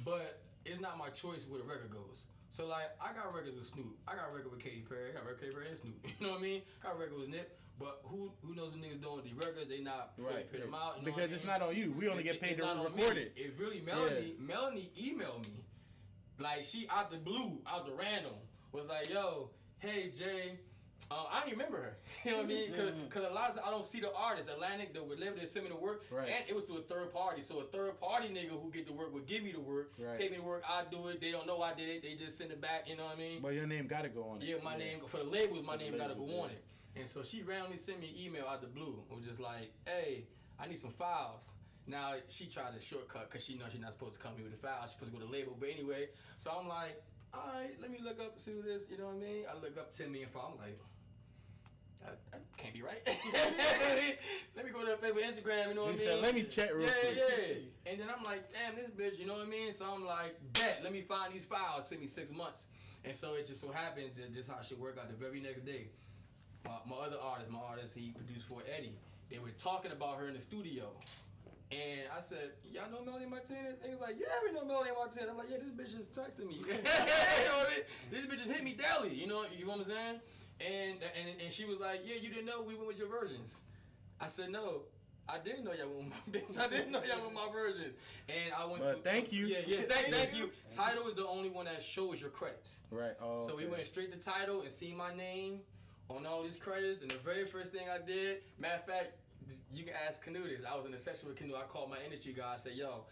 but it's not my choice where the record goes. So, like, I got records with Snoop. I got a record with Katy Perry. I got a record with Katy Perry and Snoop. You know what I mean? I got a record with Nip. But who knows the niggas doing the records? They not put them out. You know because it's not on you. We only get paid to record it. It's really Melanie emailed me. Like, she out the blue, out the random, was like, yo, hey, Jay. I don't even remember her. You know what I mean? Because a lot of times I don't see the artist. Atlantic, that would live there, send me the work. Right. And it was through a third party. So a third party nigga who get the work would give me the work, pay me the work, I do it. They don't know I did it. They just send it back. You know what I mean? But your name got to go on it. Yeah, my name, for the labels, my name got to go on it. And so she randomly sent me an email out the blue. It was just like, hey, I need some files. Now, she tried to shortcut because she knows she's not supposed to come here with the files. She's supposed to go to the label. But anyway, so I'm like, all right, let me look up and see what this, you know what I mean? I look up 10 million files. I'm like, that can't be right. Let me go to Facebook, Instagram, you know what I mean? Said, let me check real quick. Yeah. And then I'm like, damn, this bitch, you know what I mean? So I'm like, bet, let me find these files. It took me 6 months. And so it just so happened, just how shit worked out the very next day. My other artist, he produced for Eddie. They were talking about her in the studio. And I said, y'all know Melanie Martinez? They was like, yeah, we know Melanie Martinez. I'm like, yeah, this bitch just texted me. You know what I mean? This bitch just hit me daily. You know what I'm saying? And she was like, yeah, you didn't know we went with your versions. I said, no, I didn't know y'all went with my bitch. I didn't know y'all went with my versions. And I went to... thank you. Yeah, thank you. Tidal is the only one that shows your credits. Right. Oh, so we went straight to Tidal and see my name on all these credits, and the very first thing I did, matter of fact, you can ask Canoe this. I was in a session with Canoe. I called my industry guy. I said, yo,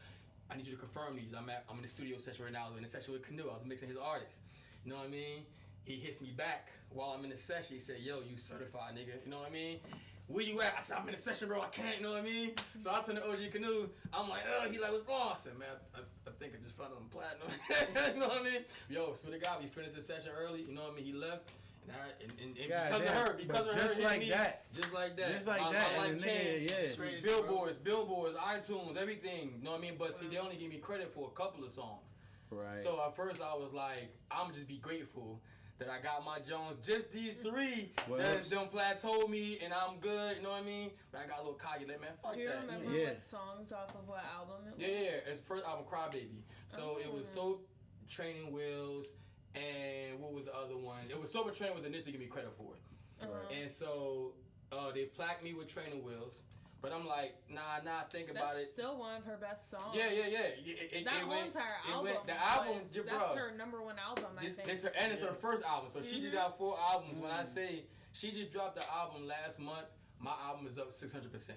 I need you to confirm these. I'm in the studio session right now. I was in a session with Canoe. I was mixing his artists. You know what I mean? He hits me back while I'm in the session. He said, yo, you certified, nigga. You know what I mean? Where you at? I said, I'm in the session, bro. I can't, you know what I mean? So I turned to OG Canoe. I'm like, oh, he like, what's wrong? I said, man, I think I just found him platinum. You know what I mean? Yo, swear to God, we finished the session early. You know what I mean? He left. And because of her, just like that, my life changed. Yeah. Billboards, iTunes, everything. You know what I mean? But see, they only give me credit for a couple of songs. Right. So at first I was like, I'm just be grateful that I got my Jones, just these 3 that don't plateau me, and I'm good. You know what I mean? But I got a little cocky, like, man, fuck that. Do you remember what songs off of what album it was? Yeah. It's first album, Crybaby. So it was Soap, Training Wheels. And what was the other one? It was Sober Train was initially giving me credit for it. And so they plaqued me with Training Wheels. But I'm like, nah, think about it. That's still one of her best songs. Yeah. That whole entire album. That's her number 1 album, I think. It's her first album. So she just got 4 albums. When I say she just dropped the album last month, my album is up 600%.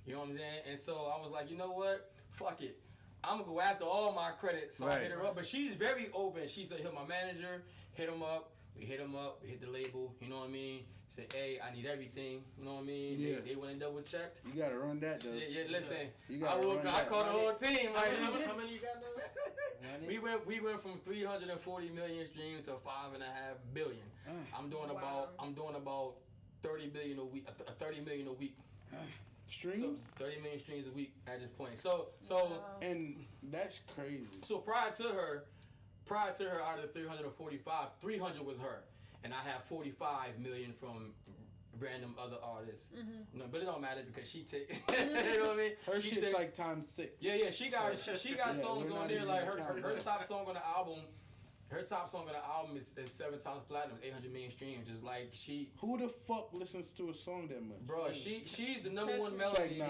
You know what I'm saying? And so I was like, you know what? Fuck it. I'm gonna go after all my credits, so I hit her up. But she's very open. She said, hit my manager, hit him up. We hit the label, you know what I mean? Said, hey, I need everything, you know what I mean? Yeah. They went and double checked. You gotta run that though. Yeah, listen. I called the whole team. Like, how many you got now? We went from 340 million streams to 5.5 billion. I'm doing about 30 billion a week, 30 million a week. Streams? So 30 million streams a week at this point. So and that's crazy. So prior to her, out of the 345, 300 was her, and I have 45 million from random other artists. No, but it don't matter because she take. You know what I mean? Her shit's like times 6. Yeah. She got songs on there like her top song on the album Her top song on the album is 7 times platinum, 800 million streams. Just like she. Who the fuck listens to a song that much? Bro, she's the number one melody.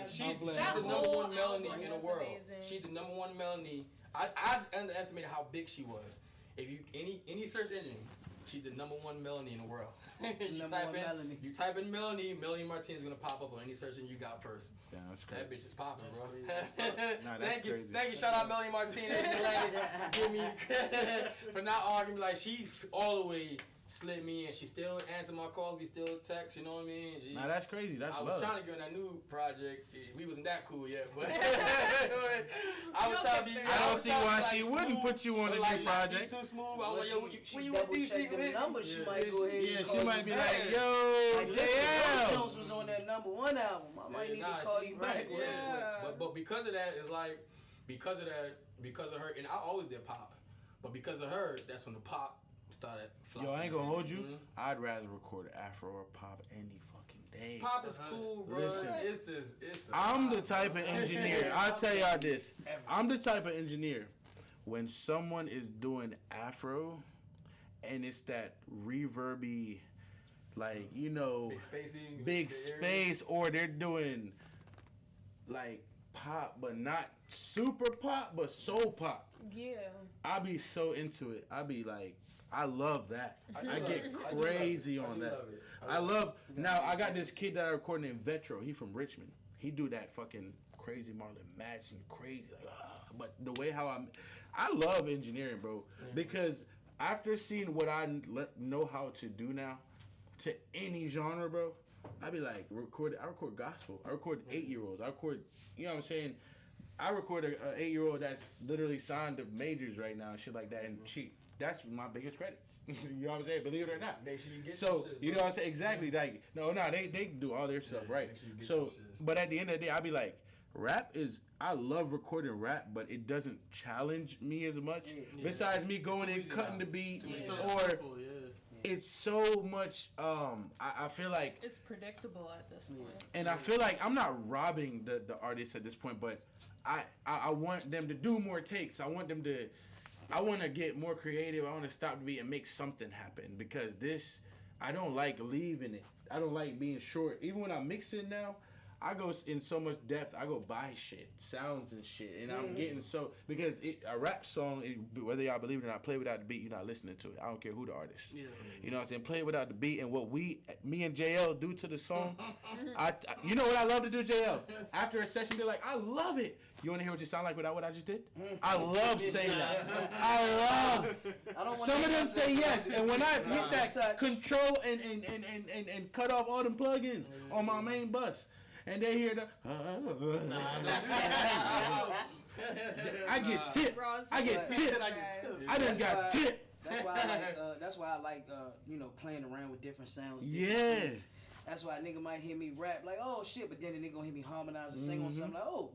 She's the number one melody in the world. She's the number one melody. I underestimated how big she was. If you any search engine, she's the number one melody in the world. You type in Melanie Martinez is gonna pop up on any search engine you got first. Yeah, that's crazy. That bitch is popping, bro. Nah, that's crazy. Thank you. Shout out Melanie Martinez give me for not arguing. Like she all the way slid me in. She still answer my calls. We still text. You know what I mean? Nah, that's crazy. That's love. I was trying to get on that new project. We wasn't that cool yet, but I was trying to be. I don't see why she wouldn't put you on a new project. Too smooth. I was like, yo, when you with DC numbers, she might go ahead. Yeah, she might be like, yo, JL. Jones was on that #1 album. I might need to call you back. But because of that, it's like because of her, and I always did pop, but because of her, that's when the pop started flopping. Yo, I ain't gonna hold you. I'd rather record Afro or pop any fucking day. Pop is cool, bro. Listen, I'm the type of engineer. I'll tell y'all this. I'm the type of engineer. When someone is doing Afro, and it's that reverby, like, you know, big space, or they're doing like pop, but not super pop, but soul pop. Yeah. I be so into it. I be like, I love that. I get crazy on that. I love. Now I got this kid that I recorded named Vetro. He from Richmond. He do that fucking crazy Marlon matching crazy. Like, but the way how I love engineering, bro. Because after seeing what I know how to do now, to any genre, bro, I be like I record gospel. I record 8-year-olds. I record, you know what I'm saying. I record an 8-year-old that's literally signed to majors right now and shit like that, and that's my biggest credits. You know what I'm saying? Believe it or not. Make sure you get so shit, you know what I'm saying? Exactly. Like they do all their stuff right. So, but at the end of the day, I be like, rap is. I love recording rap, but it doesn't challenge me as much. Besides me going and cutting the beat, it's so much. I feel like it's predictable at this point. And I feel like I'm not robbing the artists at this point, but I want them to do more takes. I want to get more creative. I want to stop the beat and make something happen, because I don't like leaving it. I don't like being short. Even when I'm mixing now, I go in so much depth. I go buy shit, sounds and shit, and I'm getting so, because a rap song, whether y'all believe it or not, play without the beat, you're not listening to it. I don't care who the artist. Yeah. You know what I'm saying? Play it without the beat, and what me and JL do to the song, you know what I love to do, JL? After a session, they're like, I love it. You want to hear what you sound like without what I just did? I love saying that. I love. Some of them say yes, and when I hit that control and cut off all them plugins on my main bus, and they hear the I get tip. I done got tip. That's why I like playing around with different sounds. Yes. That's why a nigga might hear me rap like, oh shit, but then a nigga gonna hear me harmonize and sing on something like, oh,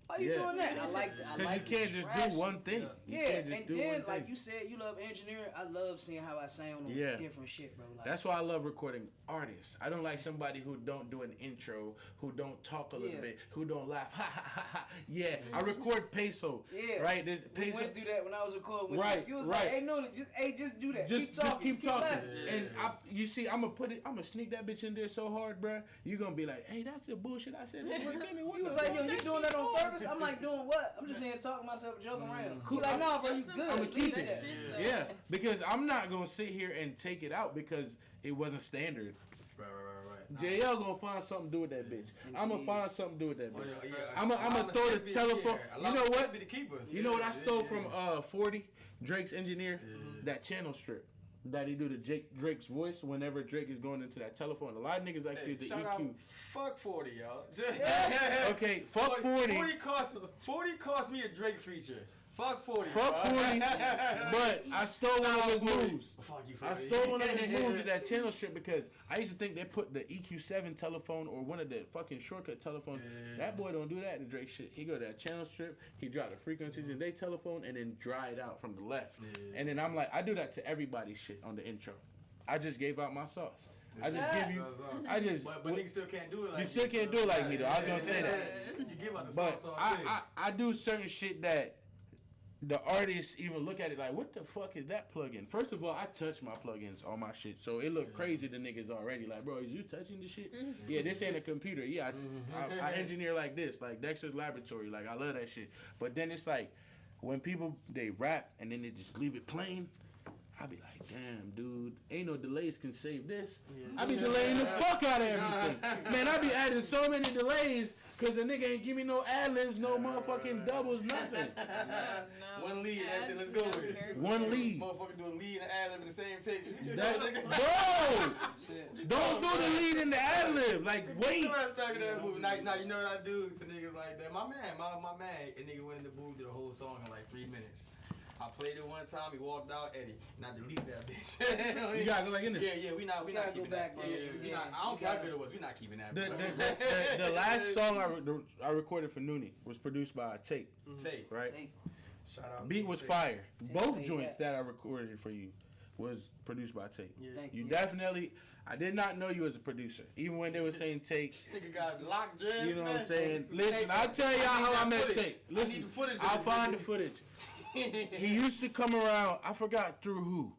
why you doing that? I like that. Because you can't just do one thing. And then, like you said, you love engineering. I love seeing how I sound on different shit, bro. Like, that's why I love recording artists. I don't like somebody who don't do an intro, who don't talk a little bit, who don't laugh. Ha ha ha ha. Yeah, I record Peso. Yeah, right. We went through that when I was recording with you. You was like, hey, Noony, just do that. Just keep talking. And you see, I'm gonna sneak that bitch in there so hard, bro. You gonna be like, hey, that's the bullshit I said. He was like, yo, you doing that on purpose? I'm like, doing what? I'm just saying, talking to myself, joking around. Cool. Like, no, bro, you good. I'm gonna keep it. Yeah, because I'm not gonna sit here and take it out because it wasn't standard. Right. JL gonna find something to do with that bitch. I'm gonna find something to do with that bitch. I'm gonna throw the telephone. You know what? You know what I stole from 40, Drake's engineer? That channel strip that he do to Drake's voice whenever Drake is going into that telephone. A lot of niggas actually the EQ. Fuck 40, y'all. Okay, fuck 40. 40 cost me a Drake feature. Fuck 40. Fuck 40. But I stole one of his moves. I stole one of his moves to that channel strip because I used to think they put the EQ7 telephone or one of the fucking shortcut telephones. That boy don't do that in Drake shit. He go to that channel strip, he drop the frequencies in their telephone and then dry it out from the left. And then I'm like, I do that to everybody's shit on the intro. I just gave out my sauce. I just give you. I just. But niggas still can't do it like you. Still can't do it like me though. I was gonna say that. You give out the sauce all day. I do certain shit that the artists even look at it like, what the fuck is that plugin? First of all, I touch my plugins on my shit, so it look crazy to niggas already. Like, bro, is you touching this shit? Yeah, this ain't a computer. Yeah, I engineer like this, like Dexter's Laboratory. Like, I love that shit. But then it's like, when people, they rap and then they just leave it plain, I be like, damn, dude, ain't no delays can save this. I be delaying the fuck out of everything. Man, I be adding so many delays because the nigga ain't give me no ad-libs, no motherfucking doubles, nothing. One lead, that's it, let's go with it. One lead. Motherfucker do a lead and ad-lib in the same take. Bro! Don't do the lead in the ad-lib. Like, wait. Now, you know what I do to niggas like that? My man, a nigga went in the booth, did a whole song in like 3 minutes. I played it one time, he walked out, Eddie. Now delete that bitch. You gotta go back in there. Yeah, we not keeping that. I don't care how good it was, we not keeping that. The last song I recorded for Noony was produced by Take. Take. Right? Take. Shout out. Beat was fire. Both joints that I recorded for you was produced by Take. Yeah. You definitely, I did not know you as a producer. Even when they were saying Take. Nigga got locked, Jim. You know what I'm saying? Listen, I'll tell y'all how I met Take. Listen, I'll find the footage. He used to come around, I forgot through who,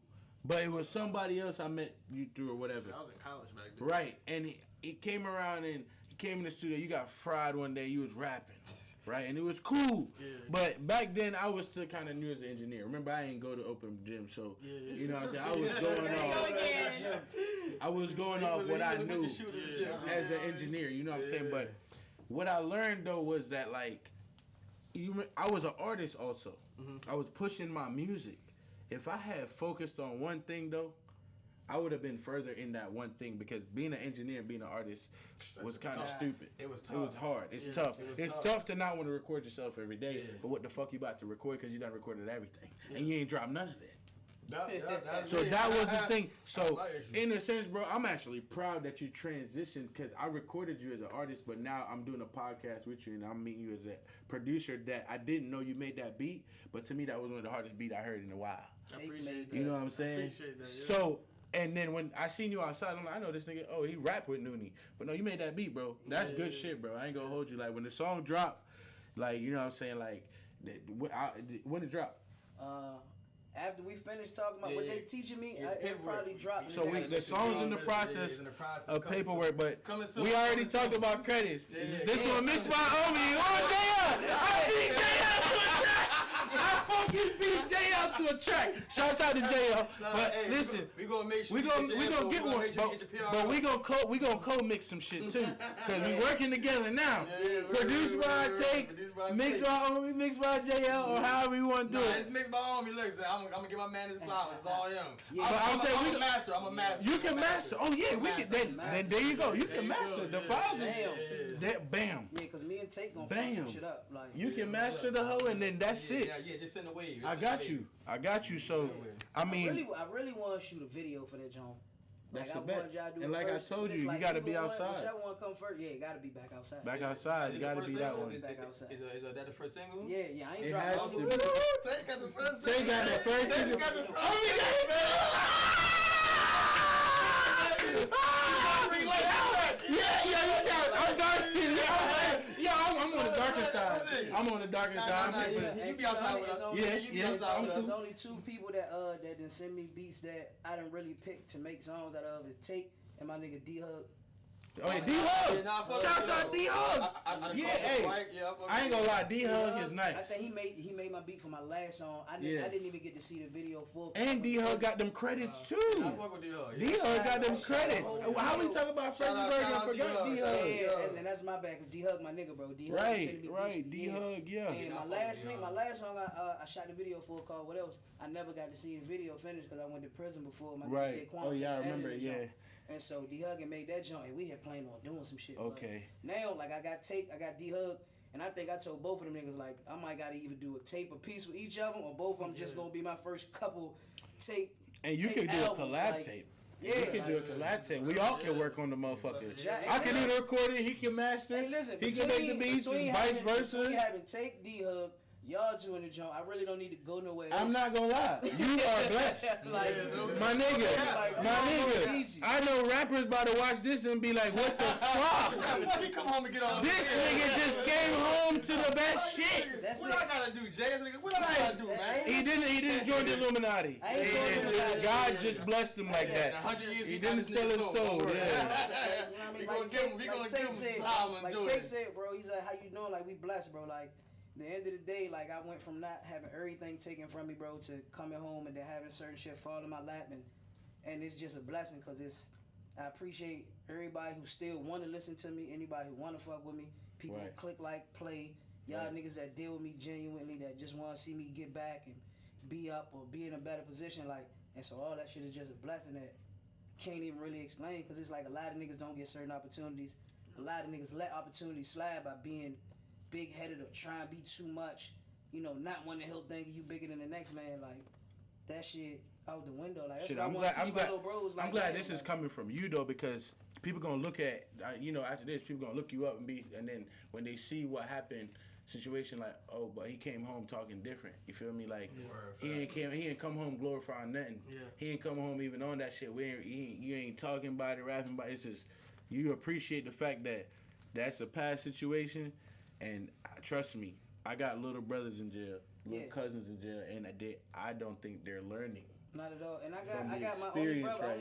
but it was somebody else I met you through or whatever. I was in college back then. Right, and he came around and he came in the studio. You got fried one day, you was rapping, right? And it was cool. Yeah. But back then, I was still kind of new as an engineer. Remember, I ain't go to open gym, so, you know what I'm saying? I was going off what I knew as an engineer, you know what I'm saying? But what I learned, though, was that, like, I was an artist also. I was pushing my music. If I had focused on one thing though, I would have been further in that one thing because being an engineer and being an artist was kind of stupid. It was tough. It was hard. It's tough. It's tough to not want to record yourself every day. But what the fuck you about to record because you done recorded everything and you ain't dropped none of it. So that was the thing. So in a sense, bro, I'm actually proud that you transitioned because I recorded you as an artist, but now I'm doing a podcast with you and I'm meeting you as a producer that I didn't know you made that beat, but to me that was one of the hardest beats I heard in a while. I appreciate that. You know what I'm saying? I appreciate that. Yeah. So, and then when I seen you outside, I'm like, I know this nigga, oh, he rap with Noony. But no, you made that beat, bro. That's good shit, bro. I ain't gonna hold you. Like, when the song dropped, like, you know what I'm saying? Like, when it dropped? After we finish talking about what they teaching me, it probably dropped. So the song's in the process of paperwork, but we already talked about credits. This one mixed by Ohmie. Oh, JL! I beat JL to a track! I fucking beat JL to a track. Shouts out to JL. But listen, we gonna get one. But we gonna co-mix some shit too, cause we working together now. Produced by Take, mixed by Ohmie, mixed by JL, or however you want to do it. It's mixed by Ohmie. Listen, I'm gonna give my man his flowers. It's all him. Yeah, I'm a master. I'm a master. You can master. Oh yeah, we can. Then there you go. You can master the files. Bam. Yeah, cause me and Take gonna fuck some shit up. Like you can master the hoe, and then that's it. Yeah, just send the wave. I got you. So I mean, I really want to shoot a video for that joint. That's like the bet. And like I told you, you gotta be outside. Whichever one come first, you gotta be back outside. Back outside, you gotta be that one. Back outside. Is that the first single? Yeah, I ain't it dropped has it. Take got the first single. Take got the first single. I'm dark skinned. Yeah, I'm on the darker side. I'm on the darker side. You be outside with us. Yeah. There's only two people that done send me beats that I done really picked to make songs out of is Take and my nigga D-Hug. Oh yeah, D-Hug. Shouts out D-Hug. Yeah, hey. I ain't gonna lie, D-Hug is nice. I think he made my beat for my last song. I didn't even get to see the video full. And D-Hug got them credits too. I fuck with D-Hug. D-Hug got them credits. How we talk about Fredericksburg and forgot D-Hug? Yeah, and that's my bad, cause D-Hug my nigga, bro. D-Hug right. D-Hug, yeah. And my last song I shot the video for called What Else? I never got to see the video finished because I went to prison before my nigga Quan. Oh yeah, I remember it, yeah. And so D-Hug made that joint, and we had planned on doing some shit. Okay. But now, like, I got Take, I got D-Hug, and I think I told both of them niggas, like, I might gotta either do a tape, a piece with each of them, or both of them just gonna be my first couple tape. And you can do a collab tape. Yeah, you can do a collab tape. We all can work on the motherfuckers. I can do the recording, he can master, hey, listen, he can make the beats, and vice versa. Between having Take, D-Hug, y'all two in the joint. I really don't need to go nowhere. I'm not gonna lie. You are blessed. My nigga. Easy. I know rappers about to watch this and be like, what the fuck? Let me come home and get on. This nigga just came home to the best shit. That's what it. I gotta do, Jay? What I gotta do, man? He didn't join the Illuminati. God just blessed him like that. 100 years He didn't sell his soul. Yeah. We gonna give him some time and like enjoy Tate it. said, bro, he's like, how you doing? Like, we blessed, bro. Like, at the end of the day, like, I went from not having everything taken from me, bro, to coming home and then having certain shit fall in my lap. And it's just a blessing because I appreciate everybody who still want to listen to me, anybody who want to fuck with me, people who click, like, play, y'all niggas that deal with me genuinely, that just want to see me get back and be up or be in a better position. Like, and so all that shit is just a blessing that can't even really explain because it's like a lot of niggas don't get certain opportunities. A lot of niggas let opportunities slide by being big-headed or trying to be too much, you know, not wanting to help thinking you bigger than the next man. Like, that shit out the window. Like, that's Shit, what I'm glad this is coming from you though, because people gonna look at, you know, after this, people gonna look you up and then when they see what happened, situation like, oh, but he came home talking different. You feel me? Like he ain't come home glorifying nothing. Yeah. He ain't come home even on that shit. You ain't talking about it, rapping about it. It's just you appreciate the fact that that's a past situation, and trust me, I got little brothers in jail, little cousins in jail, and I don't think they're learning. Not at all. And I got my only brother. I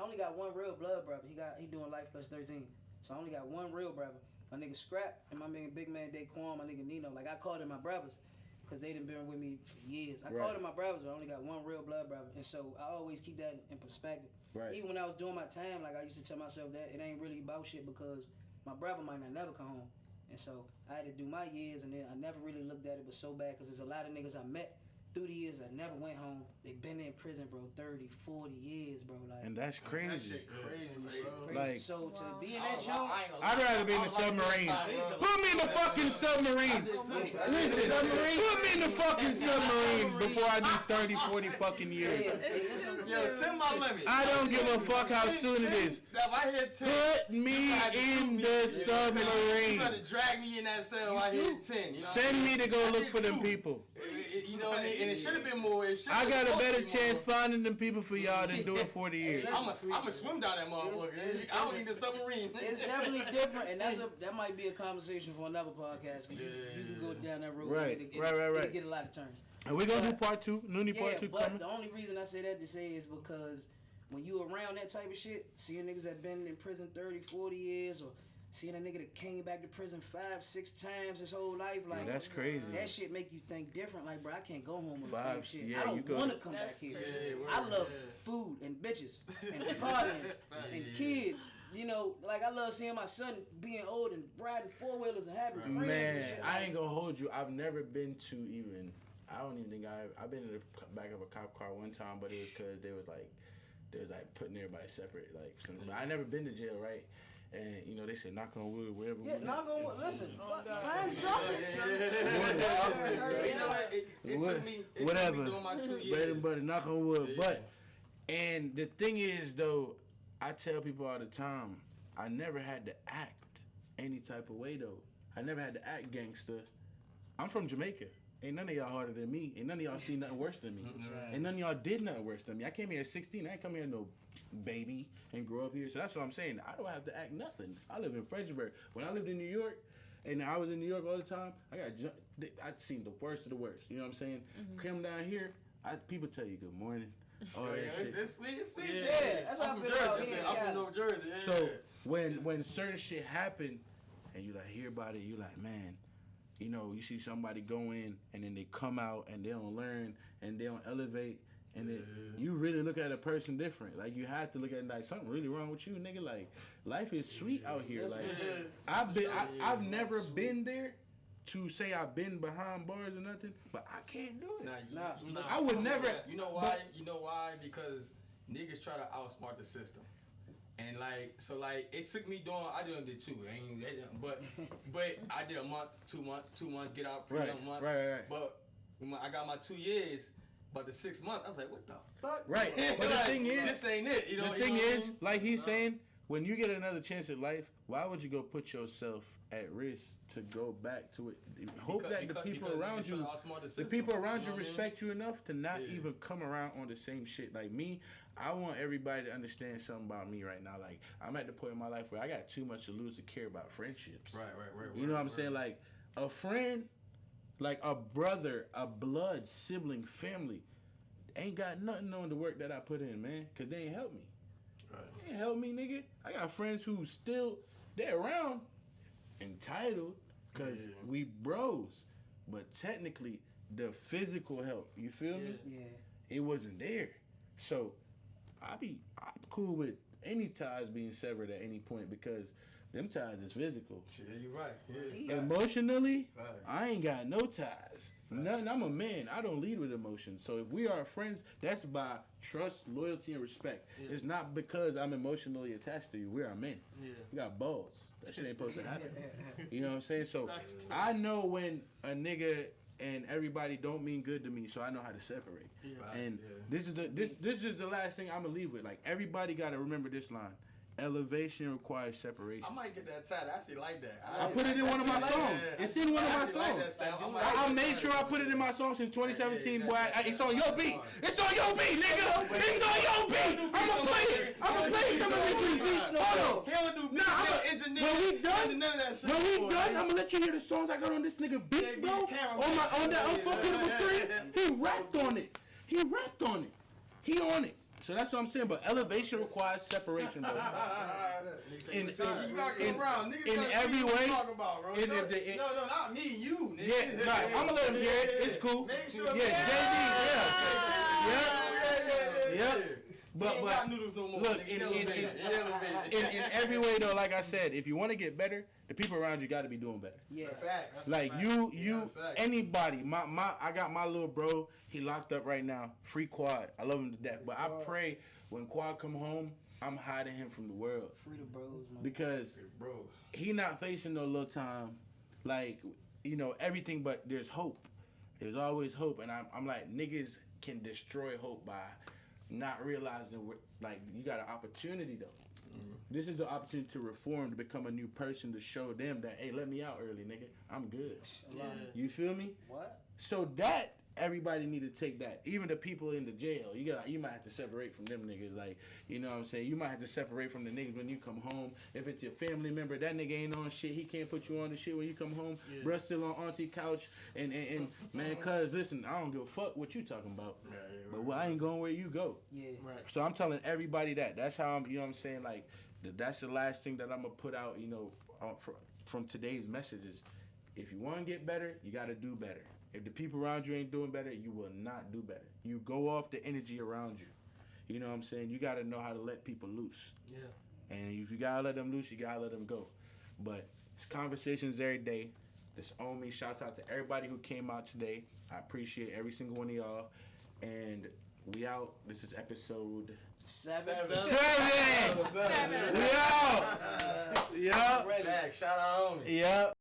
only got one real blood brother. He doing life plus 13. So I only got one real brother. My nigga Scrap and my nigga Big Man Daquan, my nigga Nino. Like, I called them my brothers because they done been with me for years. I called them my brothers, but I only got one real blood brother. And so I always keep that in perspective. Right. Even when I was doing my time, like, I used to tell myself that it ain't really about shit because my brother might not never come home. And so I had to do my years, and then I never really looked at it but so bad because there's a lot of niggas I met through the years that never went home. They been in prison, bro, 30, 40 years, bro. Like, and that's crazy. That shit crazy, bro. Like, so to be in that joint, I'd rather be in the submarine. Put me in the fucking submarine. Put me in the fucking submarine before I do 30, 40 fucking years. Yo, 10 my limit. I don't give a fuck how soon it is. If I hit 10, put me in the submarine. You gotta drag me in that cell. I hit 10. You know Send me to go look for them people. You know what I mean? And it should have been more. I got a better chance finding them people for y'all than doing 40 years. I'm gonna swim down that motherfucker. I don't need the submarine. It's definitely different, and that might be a conversation for another podcast. You can go down that road. Right. Get a lot of turns. And we're gonna do part 2, Noony part 2 but coming. The only reason I say that to say is because when you around that type of shit, seeing niggas that been in prison 30, 40 years, or seeing a nigga that came back to prison 5, 6 times his whole life, like, that's crazy. That shit make you think different. Like, bro, I can't go home with the same shit. Yeah, I don't want to come back here. I love food and bitches and partying and kids. You know, like, I love seeing my son being old and riding 4-wheelers and having friends. Man, and shit. I ain't gonna hold you. I've never been to even. I don't even think I've been in the back of a cop car one time, but it was because they was like putting everybody separate. Like, but I never been to jail, right? And you know they said knock on wood, wherever. Yeah, knock on wood. Listen, find something. You know what? It took me. Whatever. Doing my 2 years. Bread and butter, knock on wood. But and the thing is though, I tell people all the time, I never had to act any type of way though. I never had to act gangster. I'm from Jamaica. Ain't none of y'all harder than me. Ain't none of y'all seen nothing worse than me. Right. Ain't none of y'all did nothing worse than me. I came here at 16. I ain't come here no baby and grow up here. So that's what I'm saying. I don't have to act nothing. I live in Fredericksburg. When I lived in New York, and I was in New York all the time, I'd seen the worst of the worst. You know what I'm saying? Come down here, people tell you good morning. Oh, it's sweet. Yeah, that's how I feel about it. I'm from North Jersey. Yeah. So when certain shit happen, and you like hear about it, you like, man. You know, you see somebody go in and then they come out and they don't learn and they don't elevate and then you really look at a person different. Like you have to look at it like something really wrong with you, nigga. Like life is sweet out here. Like I've never been there to say I've been behind bars or nothing, but I can't do it. I would never. You know why? You know why? Because niggas try to outsmart the system. And it took me I did 2, but I did a month, 2 months, get out, a month. Right. But when I got my 2 years, but the 6 months, I was like, what the fuck? Right. But the thing is, this ain't it. You know. The thing is, like he's saying, when you get another chance at life, why would you go put yourself at risk to go back to it? Hope that the people around you respect you enough to not even come around on the same shit. Like me, I want everybody to understand something about me right now. Like, I'm at the point in my life where I got too much to lose to care about friendships. Right. You know what I'm saying? Like, a friend, like a brother, a blood, sibling, family, ain't got nothing on the work that I put in, man, because they ain't help me. Right. They ain't help me, nigga. I got friends who still, they're around, entitled, because we bros. But technically, the physical help, you feel me? Yeah. It wasn't there. So, I'm cool with any ties being severed at any point because them ties is physical. Yeah, you're right. Yeah. Emotionally, Right. I ain't got no ties. Nothing. I'm a man. I don't lead with emotion. So if we are friends, that's by trust, loyalty, and respect. Yeah. It's not because I'm emotionally attached to you. We are men. Yeah. We got balls. That shit ain't supposed to happen. You know what I'm saying? So I know when a nigga and everybody don't mean good to me, so I know how to separate. Yeah. And this is the last thing I'm gonna leave with. Like, everybody gotta remember this line. Elevation requires separation. I might get that title. I actually like that. I put it in one of my songs. It's in one of my songs. I made sure I put it in my songs since 2017. Boy, it's on your beat. It's on your beat, nigga. It's on your beat. I'ma play it. I'ma play some of these beats. Hold on. He don't do beats. When we done, I'ma let you hear the songs I got on this nigga beat, bro. On that Unfuckable 3. He rapped on it. He on it. So that's what I'm saying, but elevation requires separation, bro. In every way. No, not me, you, nigga. Yeah, nah, I'm gonna let him hear it. It's cool. Make sure. Yeah, JD. Yeah. But look, in every way though, like I said, if you want to get better, the people around you got to be doing better. Yeah, facts. Like anybody. I got my little bro. He locked up right now. Free Quad. I love him to death. But I pray when Quad come home, I'm hiding him from the world. Free the bros, man. Because he not facing no little time. Like, you know, everything. But there's hope. There's always hope. And I'm like, niggas can destroy hope by not realizing like you got an opportunity though. Mm-hmm. This is an opportunity to reform, to become a new person, to show them that, hey, let me out early, nigga. I'm good. Yeah. You feel me? What? So that everybody need to take that. Even the people in the jail, you might have to separate from them niggas. Like, you know what I'm saying? You might have to separate from the niggas when you come home. If it's your family member, that nigga ain't on shit. He can't put you on the shit when you come home. Yeah. Bruh still on auntie couch and man, cuz listen, I don't give a fuck what you talking about. But I ain't going where you go. Yeah. Right. So I'm telling everybody that. That's how I'm, you know what I'm saying? Like, that's the last thing that I'm gonna put out, you know, from today's messages. If you want to get better, you got to do better. If the people around you ain't doing better, you will not do better. You go off the energy around you. You know what I'm saying? You got to know how to let people loose. Yeah. And if you got to let them loose, you got to let them go. But it's conversations every day. This Ohmie. Shouts out to everybody who came out today. I appreciate every single one of y'all. And we out. This is episode 7. We out. Yeah. Shout out Ohmie. Yeah.